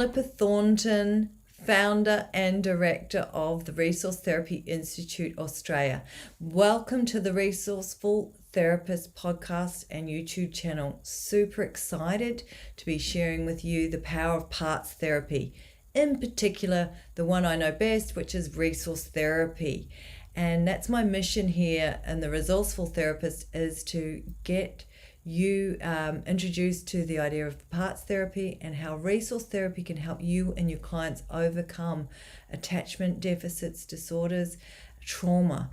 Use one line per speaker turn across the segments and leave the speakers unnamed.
Philipa Thornton, founder and director of the Resource Therapy Institute Australia. Welcome to the Resourceful Therapist podcast and YouTube channel. Super excited to be sharing with you the power of parts therapy, in particular the one I know best, which is resource therapy. And that's my mission here in the Resourceful Therapist, is to get you introduced to the idea of parts therapy and how resource therapy can help you and your clients overcome attachment deficits, disorders, trauma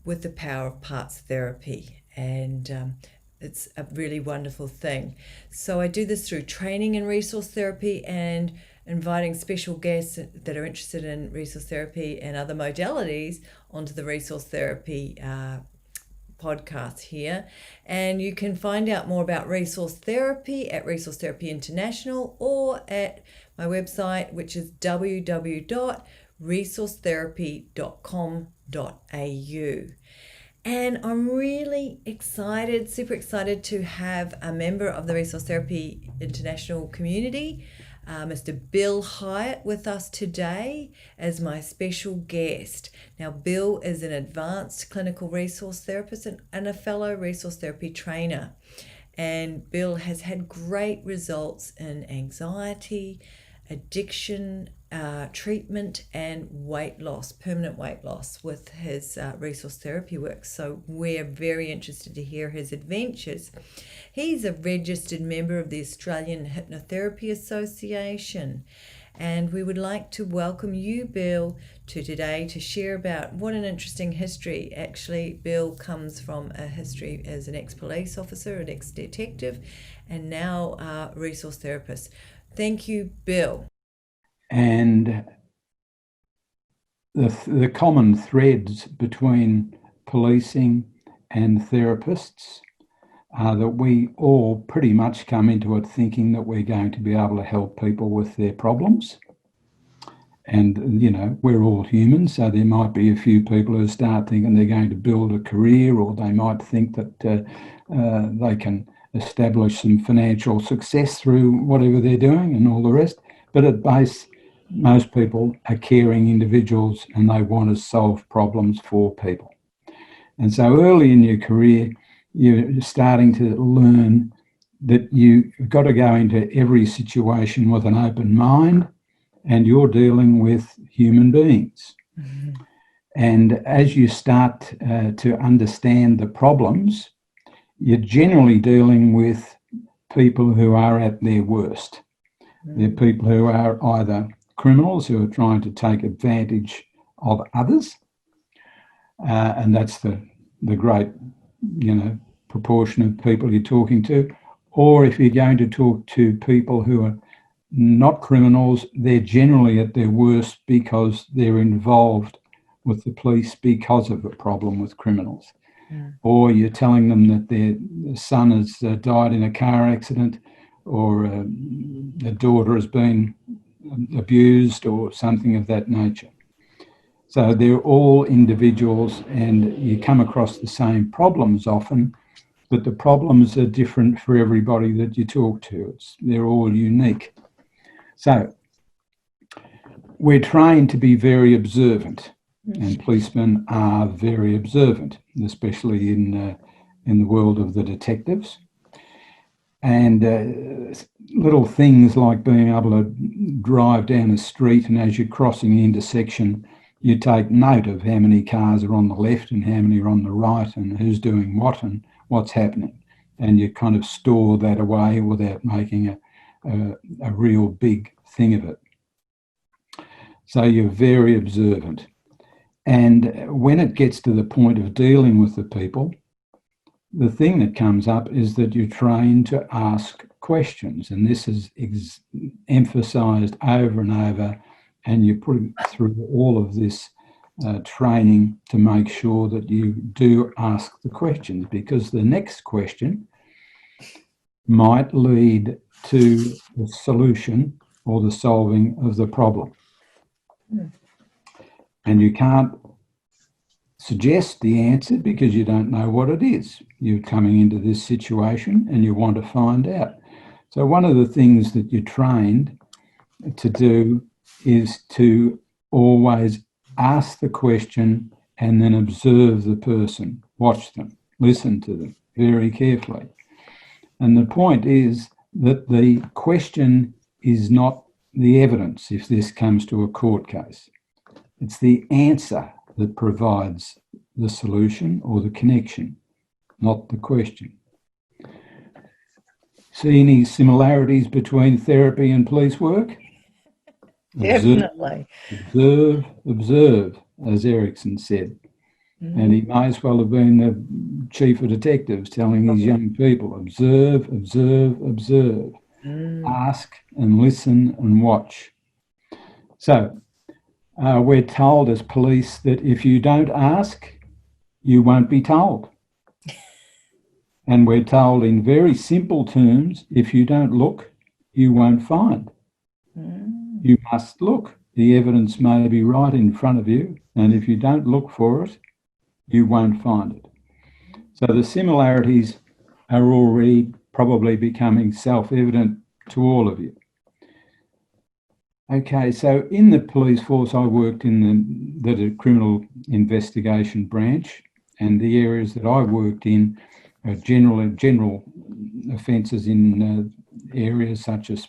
with the power of parts therapy. And it's a really wonderful thing. So I do this through training in resource therapy and inviting special guests that are interested in resource therapy and other modalities onto the resource therapy podcast here. And you can find out more about resource therapy at Resource Therapy International or at my website, which is www.resourcetherapy.com.au. And I'm really excited, super excited to have a member of the Resource Therapy International community, Mr. Bill Hyatt, with us today as my special guest. Now, Bill is an advanced clinical resource therapist and a fellow resource therapy trainer. And Bill has had great results in anxiety, addiction, treatment, and weight loss, permanent weight loss with his resource therapy work. So we're very interested to hear his adventures. He's a registered member of the Australian Hypnotherapy Association. And we would like to welcome you, Bill, to today to share about what an interesting history. Actually, Bill comes from a history as an ex-police officer, an ex-detective, and now a resource therapist. Thank you, Bill.
And the common threads between policing and therapists are that we all pretty much come into it thinking that we're going to be able to help people with their problems. And, you know, we're all human, so there might be a few people who start thinking they're going to build a career, or they might think that they can establish some financial success through whatever they're doing and all the rest. But at base, most people are caring individuals and they want to solve problems for people. And so early in your career, you're starting to learn that you've got to go into every situation with an open mind, and you're dealing with human beings. Mm-hmm. And as you start to understand the problems, you're generally dealing with people who are at their worst. Mm-hmm. They're people who are either criminals who are trying to take advantage of others, and that's the great, proportion of people you're talking to. Or if you're going to talk to people who are not criminals, they're generally at their worst because they're involved with the police because of a problem with criminals. Yeah. Or you're telling them that their son has died in a car accident, or their daughter has been abused, or something of that nature. So they're all individuals, and you come across the same problems often, but the problems are different for everybody that you talk to. They're all unique. So we're trained to be very observant, and policemen are very observant, especially in the world of the detectives. And little things like being able to drive down a street, and as you're crossing the intersection, you take note of how many cars are on the left and how many are on the right, and who's doing what and what's happening. And you kind of store that away without making a real big thing of it. So you're very observant. And when it gets to the point of dealing with the people, the thing that comes up is that you're trained to ask questions. And this is emphasized over and over. And you put it through all of this training to make sure that you do ask the questions, because the next question might lead to the solution or the solving of the problem. Mm. And you can't suggest the answer because you don't know what it is. You're coming into this situation and you want to find out. So one of the things that you're trained to do is to always ask the question and then observe the person, watch them, listen to them very carefully. And the point is that the question is not the evidence if this comes to a court case. It's the answer that provides the solution or the connection, not the question. See any similarities between therapy and police work?
Definitely.
Observe, as Erickson said. And he may as well have been the chief of detectives telling his young people, observe, observe, observe. Ask and listen and watch. So we're told as police that if you don't ask, you won't be told. And we're told in very simple terms, if you don't look, you won't find. You must look. The evidence may be right in front of you, and if you don't look for it, you won't find it. So the similarities are already probably becoming self-evident to all of you. Okay, so in the police force, I worked in the criminal investigation branch, and the areas that I worked in are general offences in areas such as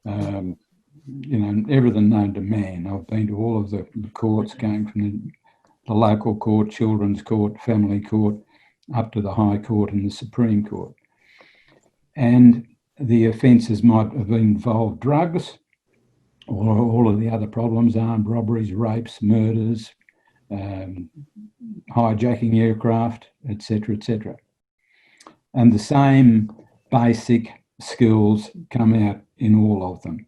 everything known to man. I've been to all of the courts, going from the local court, children's court, family court, up to the High Court and the Supreme Court. And the offences might have involved drugs, or all of the other problems, armed robberies, rapes, murders, hijacking aircraft, etc., etc. And the same basic skills come out in all of them.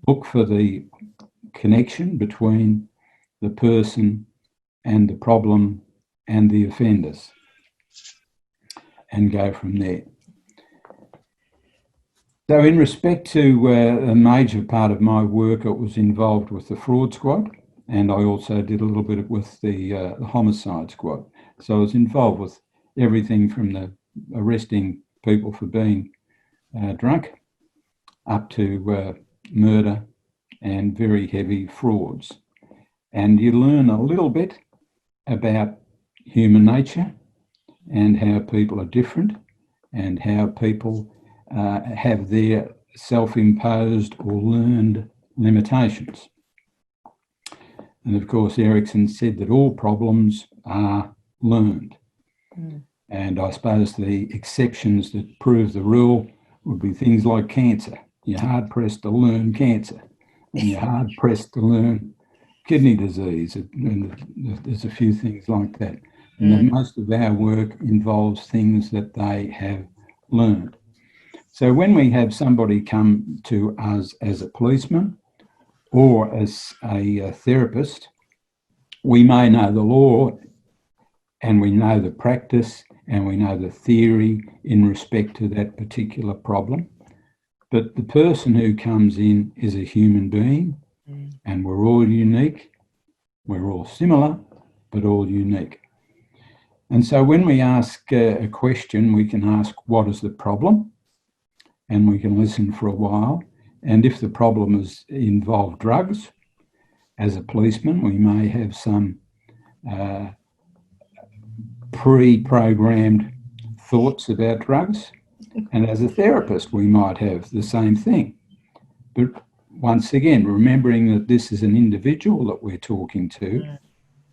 Look for the connection between the person and the problem and the offenders, and go from there. So in respect to a major part of my work, it was involved with the fraud squad, and I also did a little bit with the homicide squad. So I was involved with everything from the arresting people for being drunk up to murder and very heavy frauds. And you learn a little bit about human nature and how people are different and how people have their self-imposed or learned limitations. And of course, Erickson said that all problems are learned. And I suppose the exceptions that prove the rule would be things like cancer. You're hard-pressed to learn cancer, and you're hard-pressed to learn kidney disease, and there's a few things like that. And then most of our work involves things that they have learned. So when we have somebody come to us as a policeman or as a therapist, we may know the law and we know the practice and we know the theory in respect to that particular problem. But the person who comes in is a human being, and we're all unique. We're all similar, but all unique. And so when we ask a question, we can ask, what is the problem? And we can listen for a while. And if the problem is involved drugs, as a policeman, we may have some pre-programmed thoughts about drugs. And as a therapist, we might have the same thing. But once again, remembering that this is an individual that we're talking to,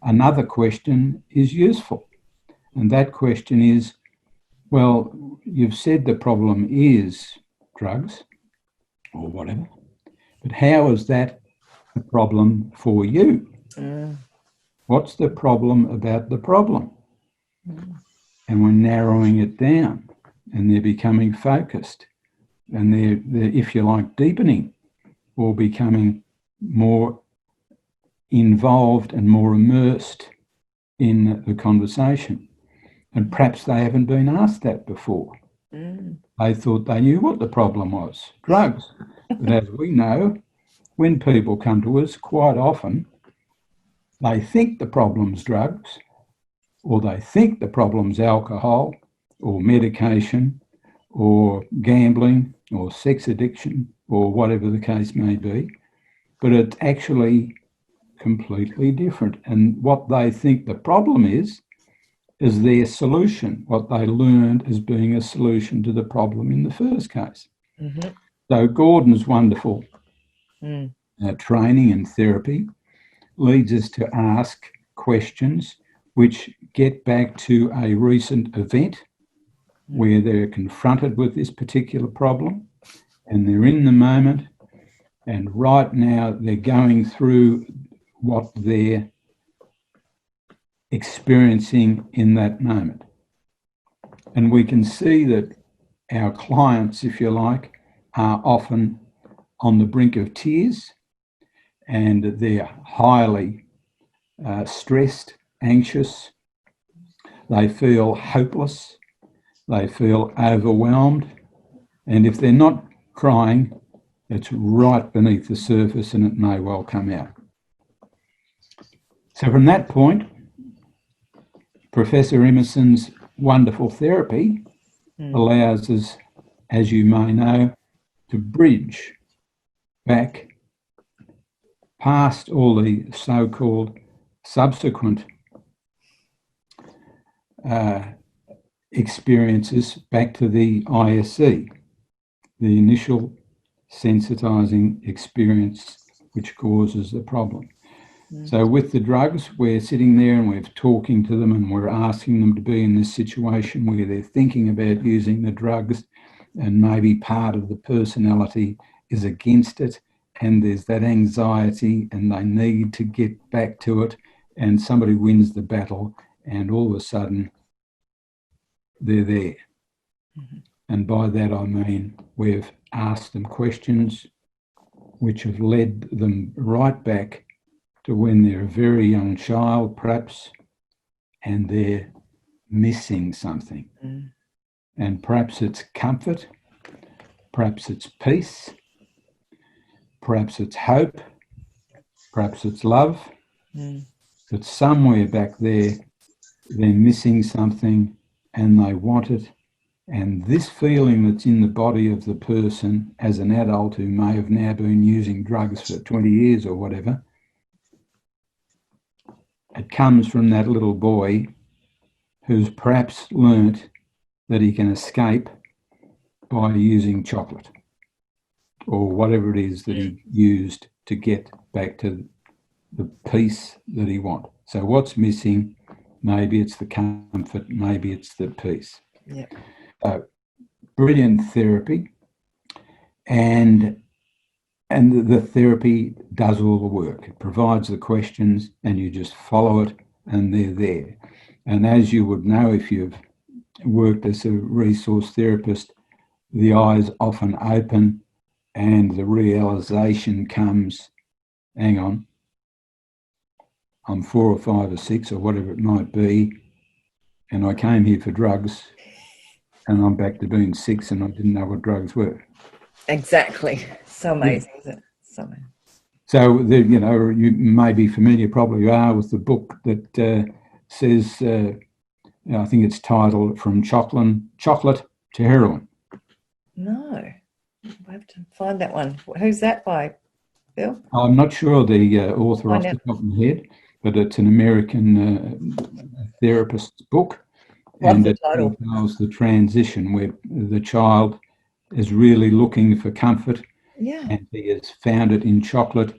another question is useful. And that question is, well, you've said the problem is drugs or whatever, but how is that a problem for you? What's the problem about the problem? And we're narrowing it down, and they're becoming focused, and they're, if you like, deepening or becoming more involved and more immersed in the conversation. And perhaps they haven't been asked that before. They thought they knew what the problem was, drugs. But as we know, when people come to us, quite often they think the problem's drugs, or they think the problem's alcohol or medication or gambling or sex addiction or whatever the case may be, but it's actually completely different. And what they think the problem is their solution, what they learned as being a solution to the problem in the first case.
Mm-hmm.
So Gordon's wonderful training and therapy leads us to ask questions which get back to a recent event where they're confronted with this particular problem and they're in the moment, and right now they're going through what they're experiencing in that moment. And we can see that our clients, if you like, are often on the brink of tears, and they're highly stressed, anxious. They feel hopeless. They feel overwhelmed. And if they're not crying, it's right beneath the surface and it may well come out. So from that point, Professor Emmerson's wonderful therapy allows us, as you may know, to bridge back past all the so-called subsequent experiences back to the ISE, the initial sensitizing experience which causes the problem. So with the drugs, we're sitting there and we're talking to them and we're asking them to be in this situation where they're thinking about using the drugs, and maybe part of the personality is against it, and there's that anxiety and they need to get back to it, and somebody wins the battle and all of a sudden they're there. And by that I mean we've asked them questions which have led them right back to when they're a very young child, perhaps, and they're missing something. And perhaps it's comfort, perhaps it's peace, perhaps it's hope, perhaps it's love. But somewhere back there, they're missing something and they want it. And this feeling that's in the body of the person as an adult who may have now been using drugs for 20 years or whatever, it comes from that little boy who's perhaps learnt that he can escape by using chocolate or whatever it is that he used to get back to the peace that he wants. So what's missing? Maybe it's the comfort, maybe it's the peace. Brilliant therapy, and the therapy does all the work. It provides the questions and you just follow it and they're there. And as you would know if you've worked as a resource therapist, the eyes often open and the realization comes, hang on, I'm 4 or 5 or 6 or whatever it might be, and I came here for drugs and I'm back to being 6 and I didn't know what drugs were.
Exactly. So amazing, isn't it? So amazing.
So, you may be familiar, probably are, with the book that says, I think it's titled From Chocolate to Heroin.
No, I have to find that one. Who's that by, Bill?
I'm not sure the author off the top of my head, but it's an American therapist's book.
What's the title?
It details the transition where the child is really looking for comfort, and he has found it in chocolate,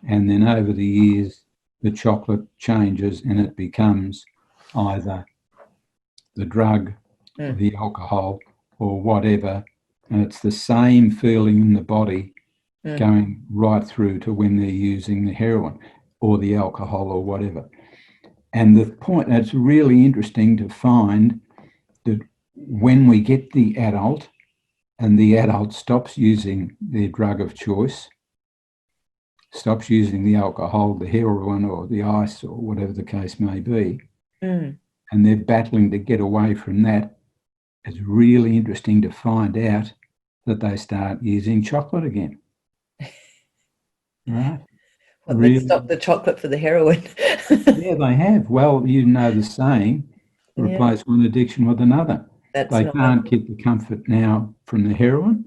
and then over the years the chocolate changes and it becomes either the drug, the alcohol, or whatever, and it's the same feeling in the body going right through to when they're using the heroin or the alcohol or whatever. And the point, it's really interesting to find that when we get the adult and the adult stops using their drug of choice, stops using the alcohol, the heroin or the ice or whatever the case may be, and they're battling to get away from that, it's really interesting to find out that they start using chocolate again. Right?
Well, really? They stopped the chocolate for the heroin.
Yeah, they have. Well, you know the saying, replace one addiction with another. They can't get the comfort now from the heroin,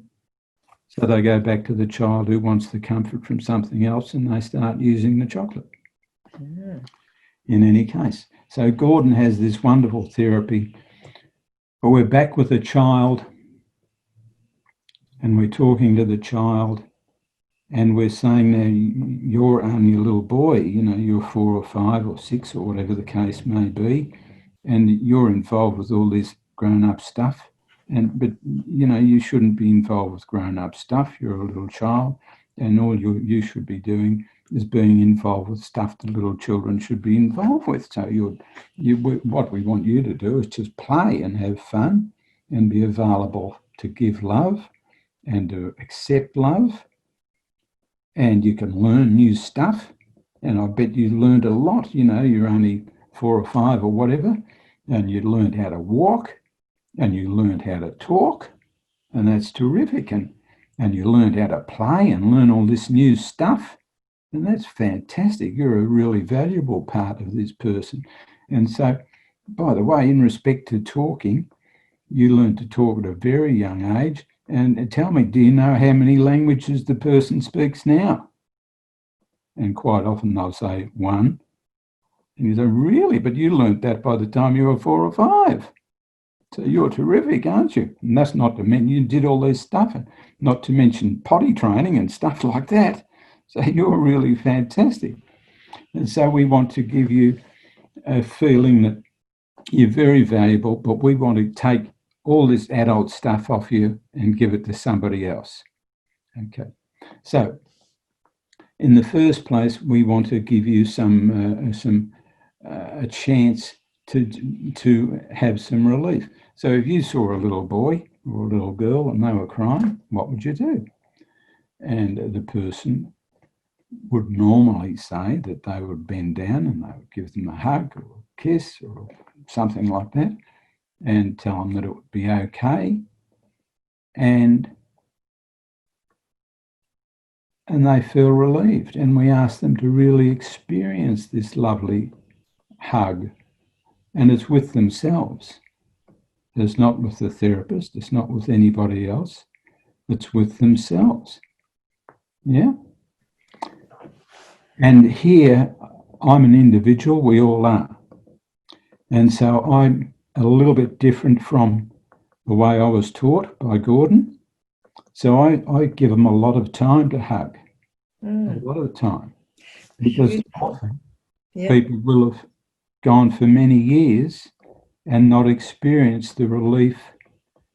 So they go back to the child who wants the comfort from something else, and they start using the chocolate in any case. So Gordon has this wonderful therapy, but we're back with a child and we're talking to the child and we're saying, now, you're only a little boy, you're 4 or 5 or 6 or whatever the case may be, and you're involved with all this grown-up stuff. But you shouldn't be involved with grown-up stuff. You're a little child, and all you should be doing is being involved with stuff that little children should be involved with. So what we want you to do is just play and have fun and be available to give love and to accept love. And you can learn new stuff. And I bet you learned a lot. You're only 4 or 5 or whatever, and you learned how to walk, and you learned how to talk, and that's terrific. And you learned how to play and learn all this new stuff, and that's fantastic. You're a really valuable part of this person. And so, by the way, in respect to talking, you learned to talk at a very young age. And tell me, do you know how many languages the person speaks now? And quite often they'll say 1. And you say, really? But you learnt that by the time you were 4 or 5. So you're terrific, aren't you? And that's not to mention you did all this stuff, not to mention potty training and stuff like that. So you're really fantastic. And so we want to give you a feeling that you're very valuable, but we want to take all this adult stuff off you and give it to somebody else. Okay. So in the first place, we want to give you a chance to have some relief. So if you saw a little boy or a little girl and they were crying, what would you do? And the person would normally say that they would bend down and they would give them a hug or a kiss or something like that and tell them that it would be okay. And they feel relieved. And we ask them to really experience this lovely hug. And it's with themselves. It's not with the therapist. It's not with anybody else. It's with themselves. Yeah? And here, I'm an individual. We all are. And so I'm a little bit different from the way I was taught by Gordon. So I give them a lot of time to hug. A lot of time. Because often people will have gone for many years and not experienced the relief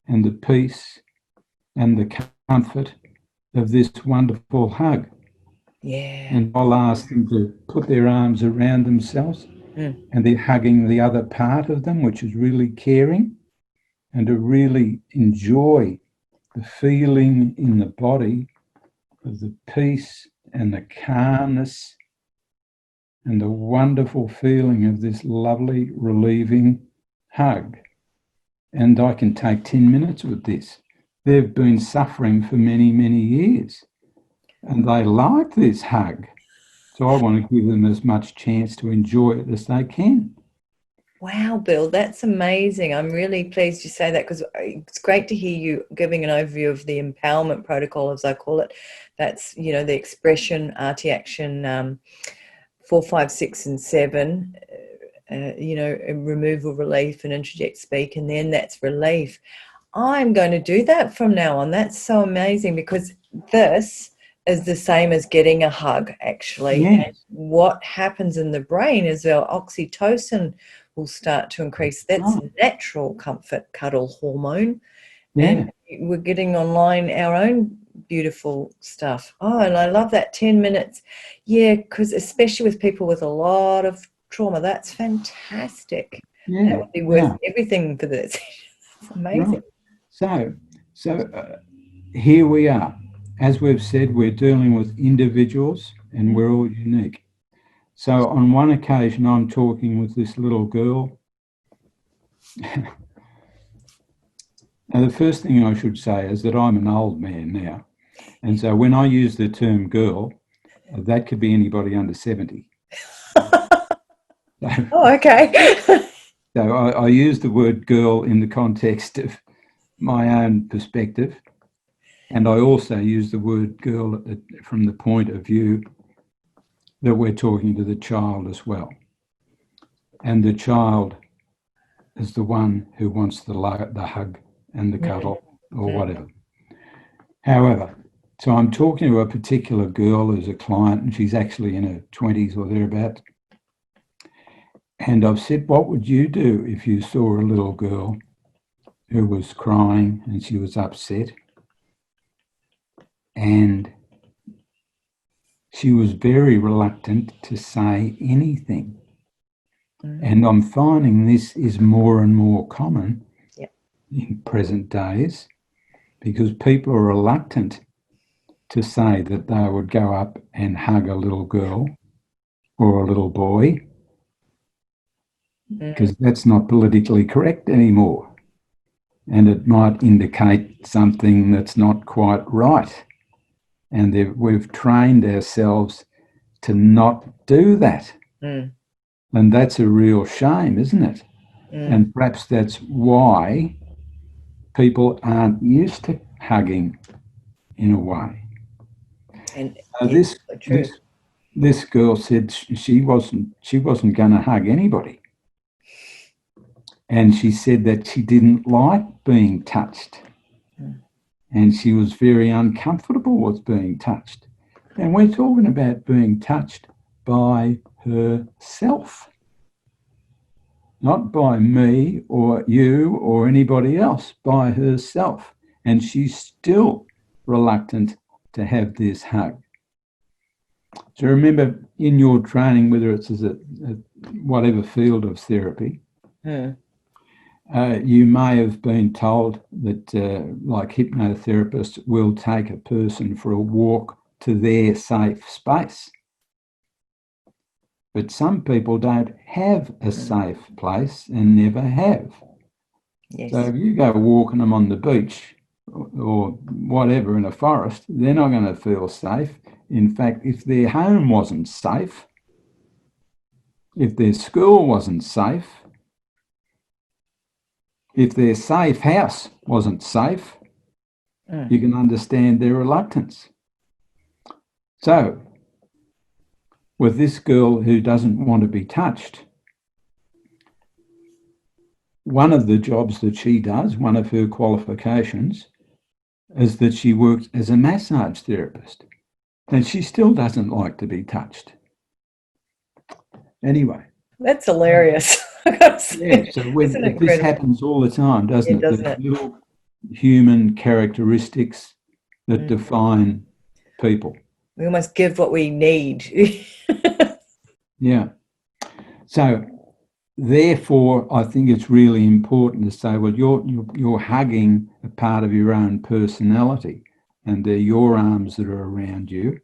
and the peace and the comfort of this wonderful hug.
Yeah.
And I'll ask them to put their arms around themselves and they're hugging the other part of them, which is really caring, and to really enjoy the feeling in the body of the peace and the calmness and the wonderful feeling of this lovely, relieving hug. And I can take 10 minutes with this. They've been suffering for many, many years, and they like this hug. So I want to give them as much chance to enjoy it as they can.
Wow, Bill, that's amazing. I'm really pleased you say that because it's great to hear you giving an overview of the empowerment protocol, as I call it. That's, the expression, RT action 4, 5, 6, and 7, removal, relief, and interject, speak, and then that's relief. I'm going to do that from now on. That's so amazing because this is the same as getting a hug, actually.
Yes.
And what happens in the brain is our oxytocin will start to increase. That's natural comfort cuddle hormone.
Yeah.
And we're getting online our own beautiful stuff. Oh, and I love that 10 minutes. Yeah, because especially with people with a lot of trauma, that's fantastic.
Yeah.
That would be worth everything for this. That's amazing.
Right. So here we are. As we've said, we're dealing with individuals and we're all unique. So on one occasion, I'm talking with this little girl. Now, the first thing I should say is that I'm an old man now. And so when I use the term girl, that could be anybody under 70.
Okay.
So I use the word girl in the context of my own perspective. And I also use the word girl from the point of view that we're talking to the child as well. And the child is the one who wants the hug and the cuddle or whatever. However, so I'm talking to a particular girl who's a client, and she's actually in her 20s or thereabouts. And I've said, what would you do if you saw a little girl who was crying and she was upset and she was very reluctant to say anything? And I'm finding this is more and more common in present days, because people are reluctant to say that they would go up and hug a little girl or a little boy, because that's not politically correct anymore. And it might indicate something that's not quite right. And we've trained ourselves to not do that. And that's a real shame, isn't it? And perhaps that's why people aren't used to hugging in a way.
And
this girl said she wasn't going to hug anybody. And she said that she didn't like being touched. And she was very uncomfortable with being touched. And we're talking about being touched by herself, not by me or you or anybody else, by herself. And she's still reluctant to have this hug. So remember, in your training, whether it's as a whatever field of therapy, you may have been told that, like hypnotherapists will take a person for a walk to their safe space. But some people don't have a safe place and never have.
Yes.
So if you go walking them on the beach or whatever in a forest, they're not going to feel safe. In fact, if their home wasn't safe, if their school wasn't safe, if their safe house wasn't safe, you can understand their reluctance. So, with this girl who doesn't want to be touched, one of the jobs that she does, one of her qualifications, is that she works as a massage therapist. And she still doesn't like to be touched. Anyway.
That's hilarious. Yeah,
so this happens all the time, doesn't it?
Doesn't
There's little human characteristics that define people.
We almost give what we need.
Yeah. So therefore, I think it's really important to say, well, you're hugging a part of your own personality, and they're your arms that are around you,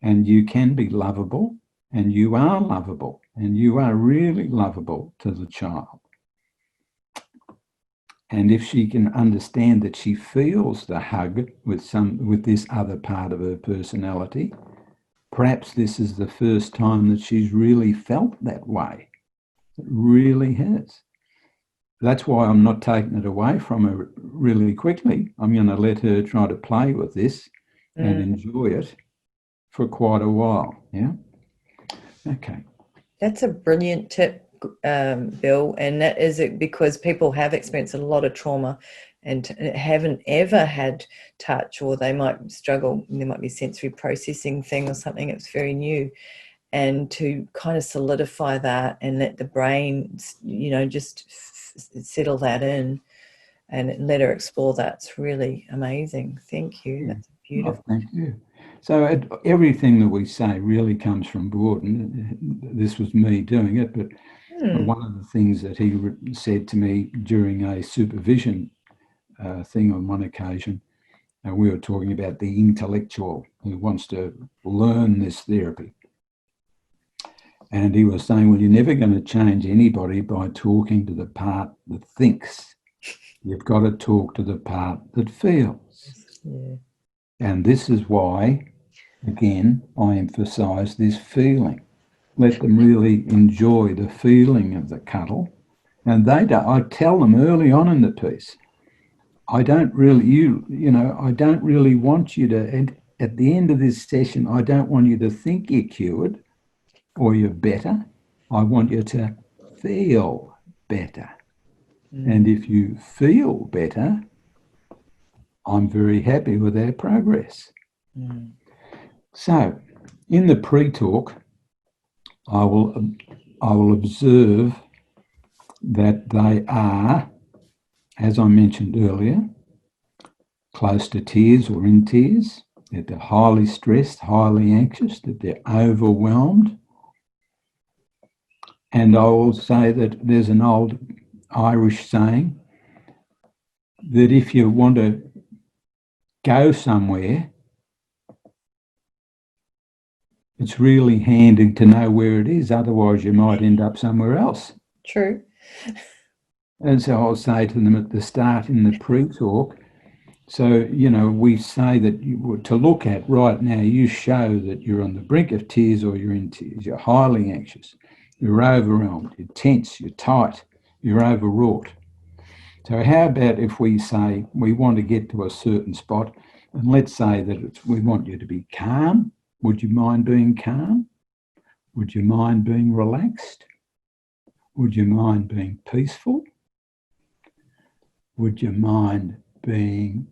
and you can be lovable, and you are lovable, and you are really lovable to the child. And if she can understand that she feels the hug with this other part of her personality, perhaps this is the first time that she's really felt that way. It really has. That's why I'm not taking it away from her really quickly. I'm going to let her try to play with this and enjoy it for quite a while. Yeah. Okay.
That's a brilliant tip, Bill, and that is it because people have experienced a lot of trauma and haven't ever had touch, or they might struggle. There might be a sensory processing thing or something that's very new, and to kind of solidify that and let the brain, just settle that in and let her explore that's really amazing. Thank you.
Yeah.
That's beautiful.
Oh, thank you. So everything that we say really comes from Gordon. This was me doing it, but one of the things that he said to me during a supervision thing on one occasion, we were talking about the intellectual who wants to learn this therapy. And he was saying, well, you're never going to change anybody by talking to the part that thinks. You've got to talk to the part that feels.
Yeah.
And this is why, again, I emphasise this feeling. Let them really enjoy the feeling of the cuddle. And I tell them early on in the piece, I don't really, I don't really want you to, and at the end of this session, I don't want you to think you're cured or you're better. I want you to feel better. And if you feel better, I'm very happy with our progress. So, in the pre-talk, I will observe that they are, as I mentioned earlier, close to tears or in tears, that they're highly stressed, highly anxious, that they're overwhelmed. And I will say that there's an old Irish saying that if you want to go somewhere, it's really handy to know where it is, otherwise you might end up somewhere else.
True.
And so I'll say to them at the start in the pre-talk, so, we say that to look at right now, you show that you're on the brink of tears or you're in tears. You're highly anxious. You're overwhelmed. You're tense. You're tight. You're overwrought. So how about if we say we want to get to a certain spot, and let's say that we want you to be calm. Would you mind being calm? Would you mind being relaxed? Would you mind being peaceful? Would you mind being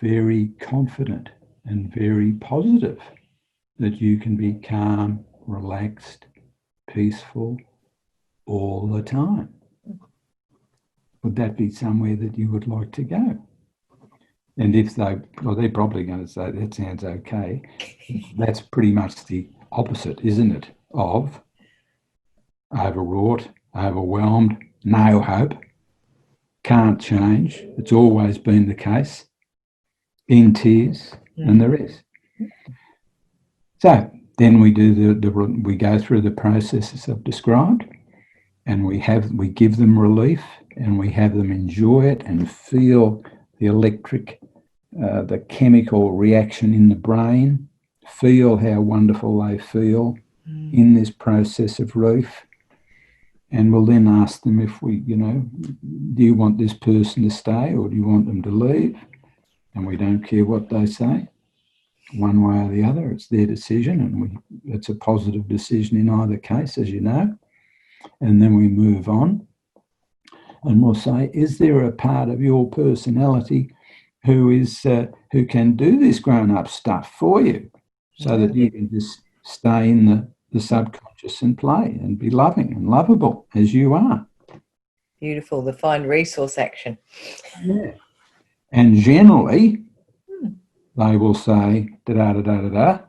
very confident and very positive that you can be calm, relaxed, peaceful all the time? Would that be somewhere that you would like to go? And if they're probably going to say, that sounds okay. That's pretty much the opposite, isn't it, of overwrought, overwhelmed, no hope, can't change. It's always been the case. In tears, and the rest. So then we do we go through the processes I've described, and we give them relief, and we have them enjoy it and feel the the chemical reaction in the brain, feel how wonderful they feel in this process of relief. And we'll then ask them if do you want this person to stay or do you want them to leave? And we don't care what they say, one way or the other. It's their decision, and it's a positive decision in either case, as you know. And then we move on, and we'll say, is there a part of your personality who can do this grown-up stuff for you, so that you can just stay in the subconscious and play and be loving and lovable as you are?
Beautiful. The find resource action.
Yeah. And generally, they will say da-da-da-da-da-da,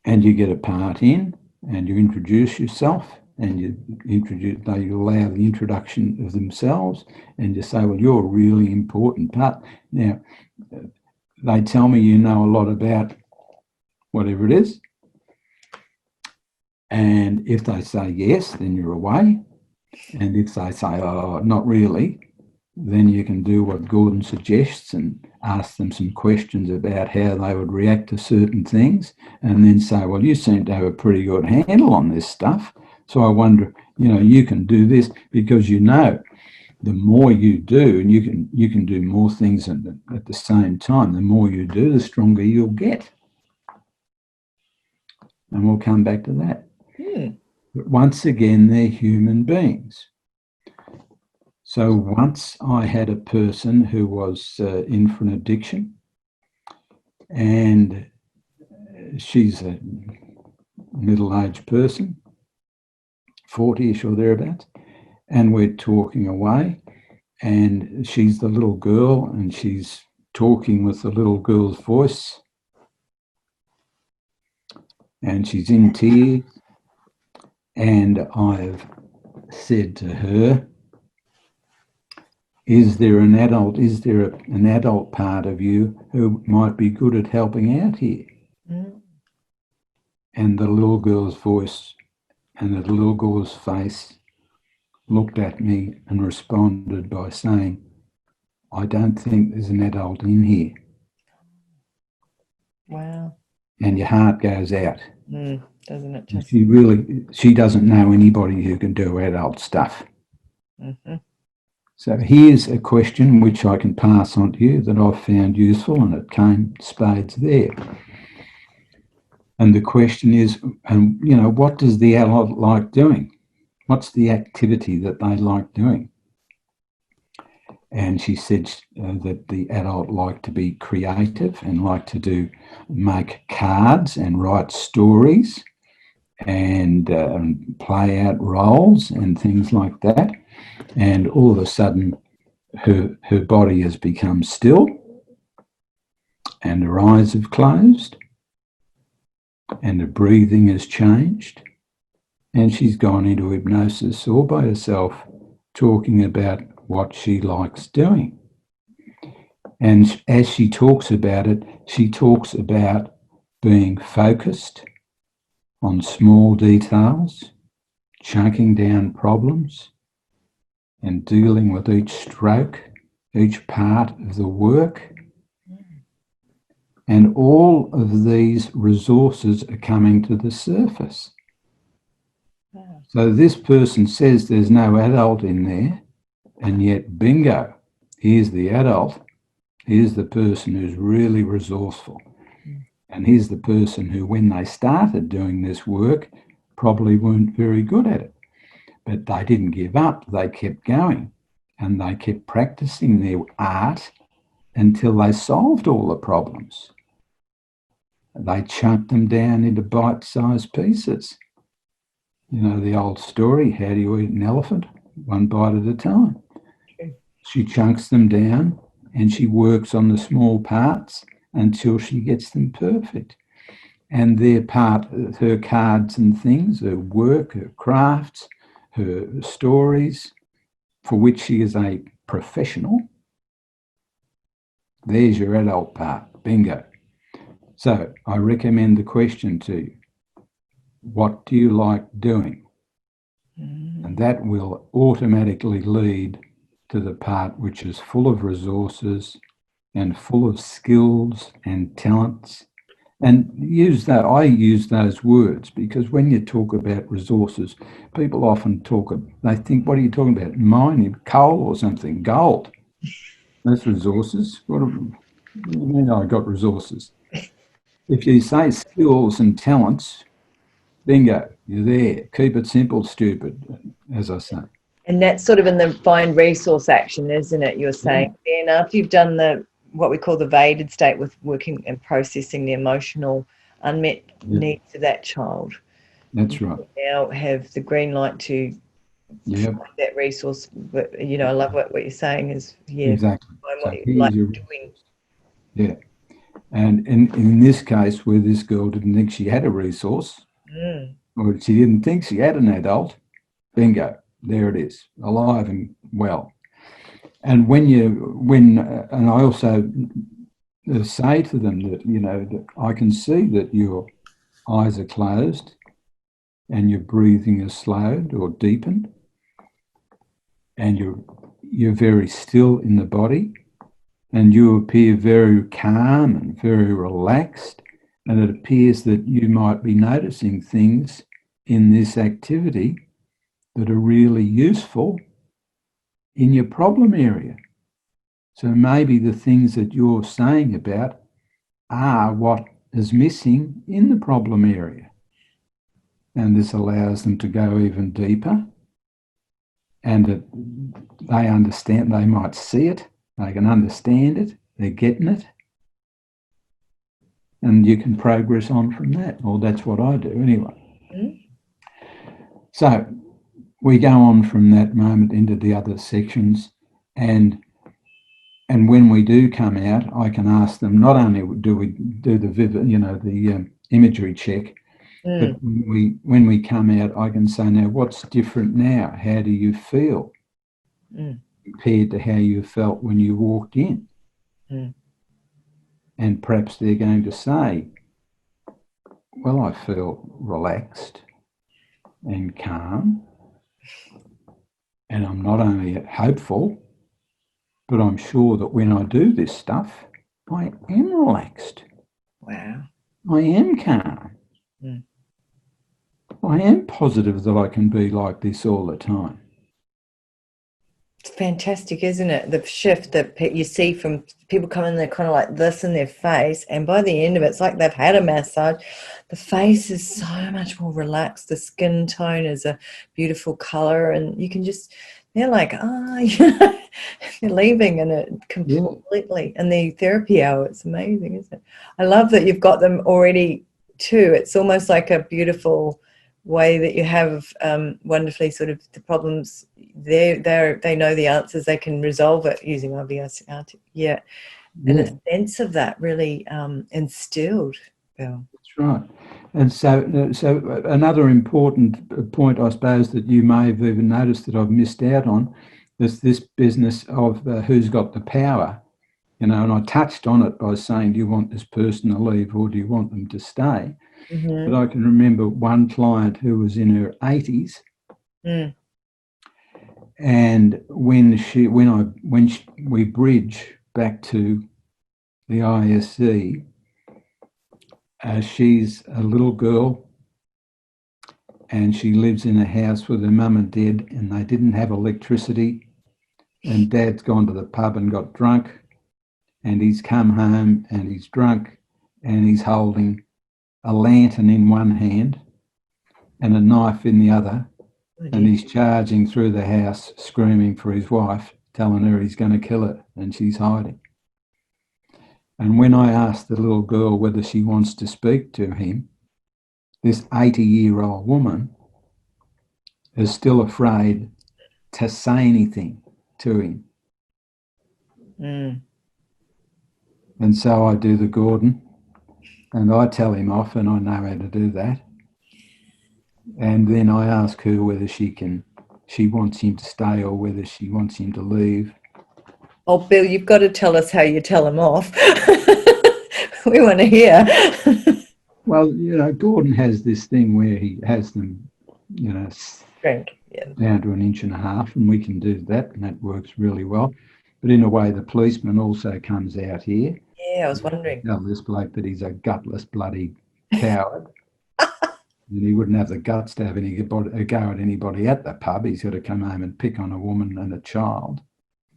and you get a part in, and you introduce yourself, and they allow the introduction of themselves, and you say, well, you're a really important part. Now, they tell me you know a lot about whatever it is, and if they say yes, then you're away, and if they say, oh, not really, then you can do what Gordon suggests and ask them some questions about how they would react to certain things, and then say, well, you seem to have a pretty good handle on this stuff. So I wonder, you can do this because the more you do, and you can do more things at the same time, the more you do, the stronger you'll get. And we'll come back to that. But once again, they're human beings. So once I had a person who was in for an addiction, and she's a middle-aged person, 40-ish or thereabouts, and we're talking away, and she's the little girl, and she's talking with the little girl's voice, and she's in tears, and I've said to her, is there an adult part of you who might be good at helping out here? And the little girl's voice and the little girl's face looked at me and responded by saying, I don't think there's an adult in here.
Wow.
And your heart goes out.
Doesn't it just?
She doesn't know anybody who can do adult stuff. So here's a question which I can pass on to you that I've found useful, and it came spades there. And the question is, what does the adult like doing? What's the activity that they like doing? And she said that the adult liked to be creative and liked to make cards and write stories and play out roles and things like that. And all of a sudden, her body has become still and her eyes have closed and her breathing has changed. And she's gone into hypnosis all by herself, talking about what she likes doing. And as she talks about it, she talks about being focused on small details, chunking down problems, and dealing with each stroke, each part of the work. And all of these resources are coming to the surface. Wow. So this person says there's no adult in there, and yet, bingo, here's the adult. Here's the person who's really resourceful. And here's the person who, when they started doing this work, probably weren't very good at it. But they didn't give up. They kept going. And they kept practicing their art until they solved all the problems. They chunked them down into bite-sized pieces. You know, the old story, how do you eat an elephant? One bite at a time. She chunks them down and she works on the small parts until she gets them perfect. And they're part of her cards and things, her work, her crafts, her stories, for which she is a professional. There's your adult part, bingo. So I recommend the question to you, what do you like doing? And that will automatically lead to the part which is full of resources and full of skills and talents. And I use those words because when you talk about resources, people often they think, what are you talking about? Mining, coal or something, gold. That's resources. What do you mean I got resources? If you say skills and talents, bingo, you're there. Keep it simple, stupid, as I say.
And that's sort of in the find resource action, isn't it? You're saying, then after you've done what we call the vaded state with working and processing the emotional unmet needs of that child.
That's right.
You now have the green light to find that resource. But, I love what you're saying is,
exactly.
Find what you like doing.
Yeah. And in this case, where this girl didn't think she had a resource, or she didn't think she had an adult, bingo, there it is, alive and well. And and I also say to them that, that I can see that your eyes are closed and your breathing is slowed or deepened, and you're very still in the body, and you appear very calm and very relaxed, and it appears that you might be noticing things in this activity that are really useful in your problem area. So maybe the things that you're saying about are what is missing in the problem area. And this allows them to go even deeper, and they understand, they might see it, they can understand it, they're getting it, and you can progress on from that. Well, that's what I do anyway. So we go on from that moment into the other sections, and when we do come out, I can ask them, not only do we do the imagery check, but when we come out, I can say, now what's different now? How do you feel compared to how you felt when you walked in? And perhaps they're going to say, well, I feel relaxed and calm, and I'm not only hopeful, but I'm sure that when I do this stuff, I am relaxed.
Wow.
I am calm. I am positive that I can be like this all the time.
It's fantastic, isn't it? The shift that you see from people coming, they're kind of like this in their face, and by the end of it, it's like they've had a massage. The face is so much more relaxed. The skin tone is a beautiful color, and you can just, they're like, they're leaving in it
Yeah.
completely. And the therapy hour, it's amazing, isn't it? I love that you've got them already too. It's almost like a beautiful way that you have wonderfully sort of the problems they know the answers, they can resolve it using IBS. Yeah, and a sense of that really instilled, Bill.
That's right. And so another important point, I suppose, that you may have even noticed that I've missed out on is this business of who's got the power. And I touched on it by saying, do you want this person to leave or do you want them to stay?
Mm-hmm.
But I can remember one client who was in her 80s, and when we bridge back to the ISC, she's a little girl, and she lives in a house with her mum and dad, and they didn't have electricity, and dad's gone to the pub and got drunk, and he's come home and he's drunk, and he's holding a lantern in one hand and a knife in the other, and he's charging through the house screaming for his wife, telling her he's going to kill her, and she's hiding. And when I asked the little girl whether she wants to speak to him, this 80-year-old woman is still afraid to say anything to him. And so I do the Gordon, and I tell him off, and I know how to do that. And then I ask her whether she wants him to stay or whether she wants him to leave.
Oh, Bill, you've got to tell us how you tell him off. We want to hear.
Well, Gordon has this thing where he has them,
Drink,
down to 1.5 inches, and we can do that, and that works really well. But in a way, the policeman also comes out here.
Yeah, I was wondering.
Tell this bloke that he's a gutless bloody coward. And he wouldn't have the guts to have a go at anybody at the pub. He's got to come home and pick on a woman and a child.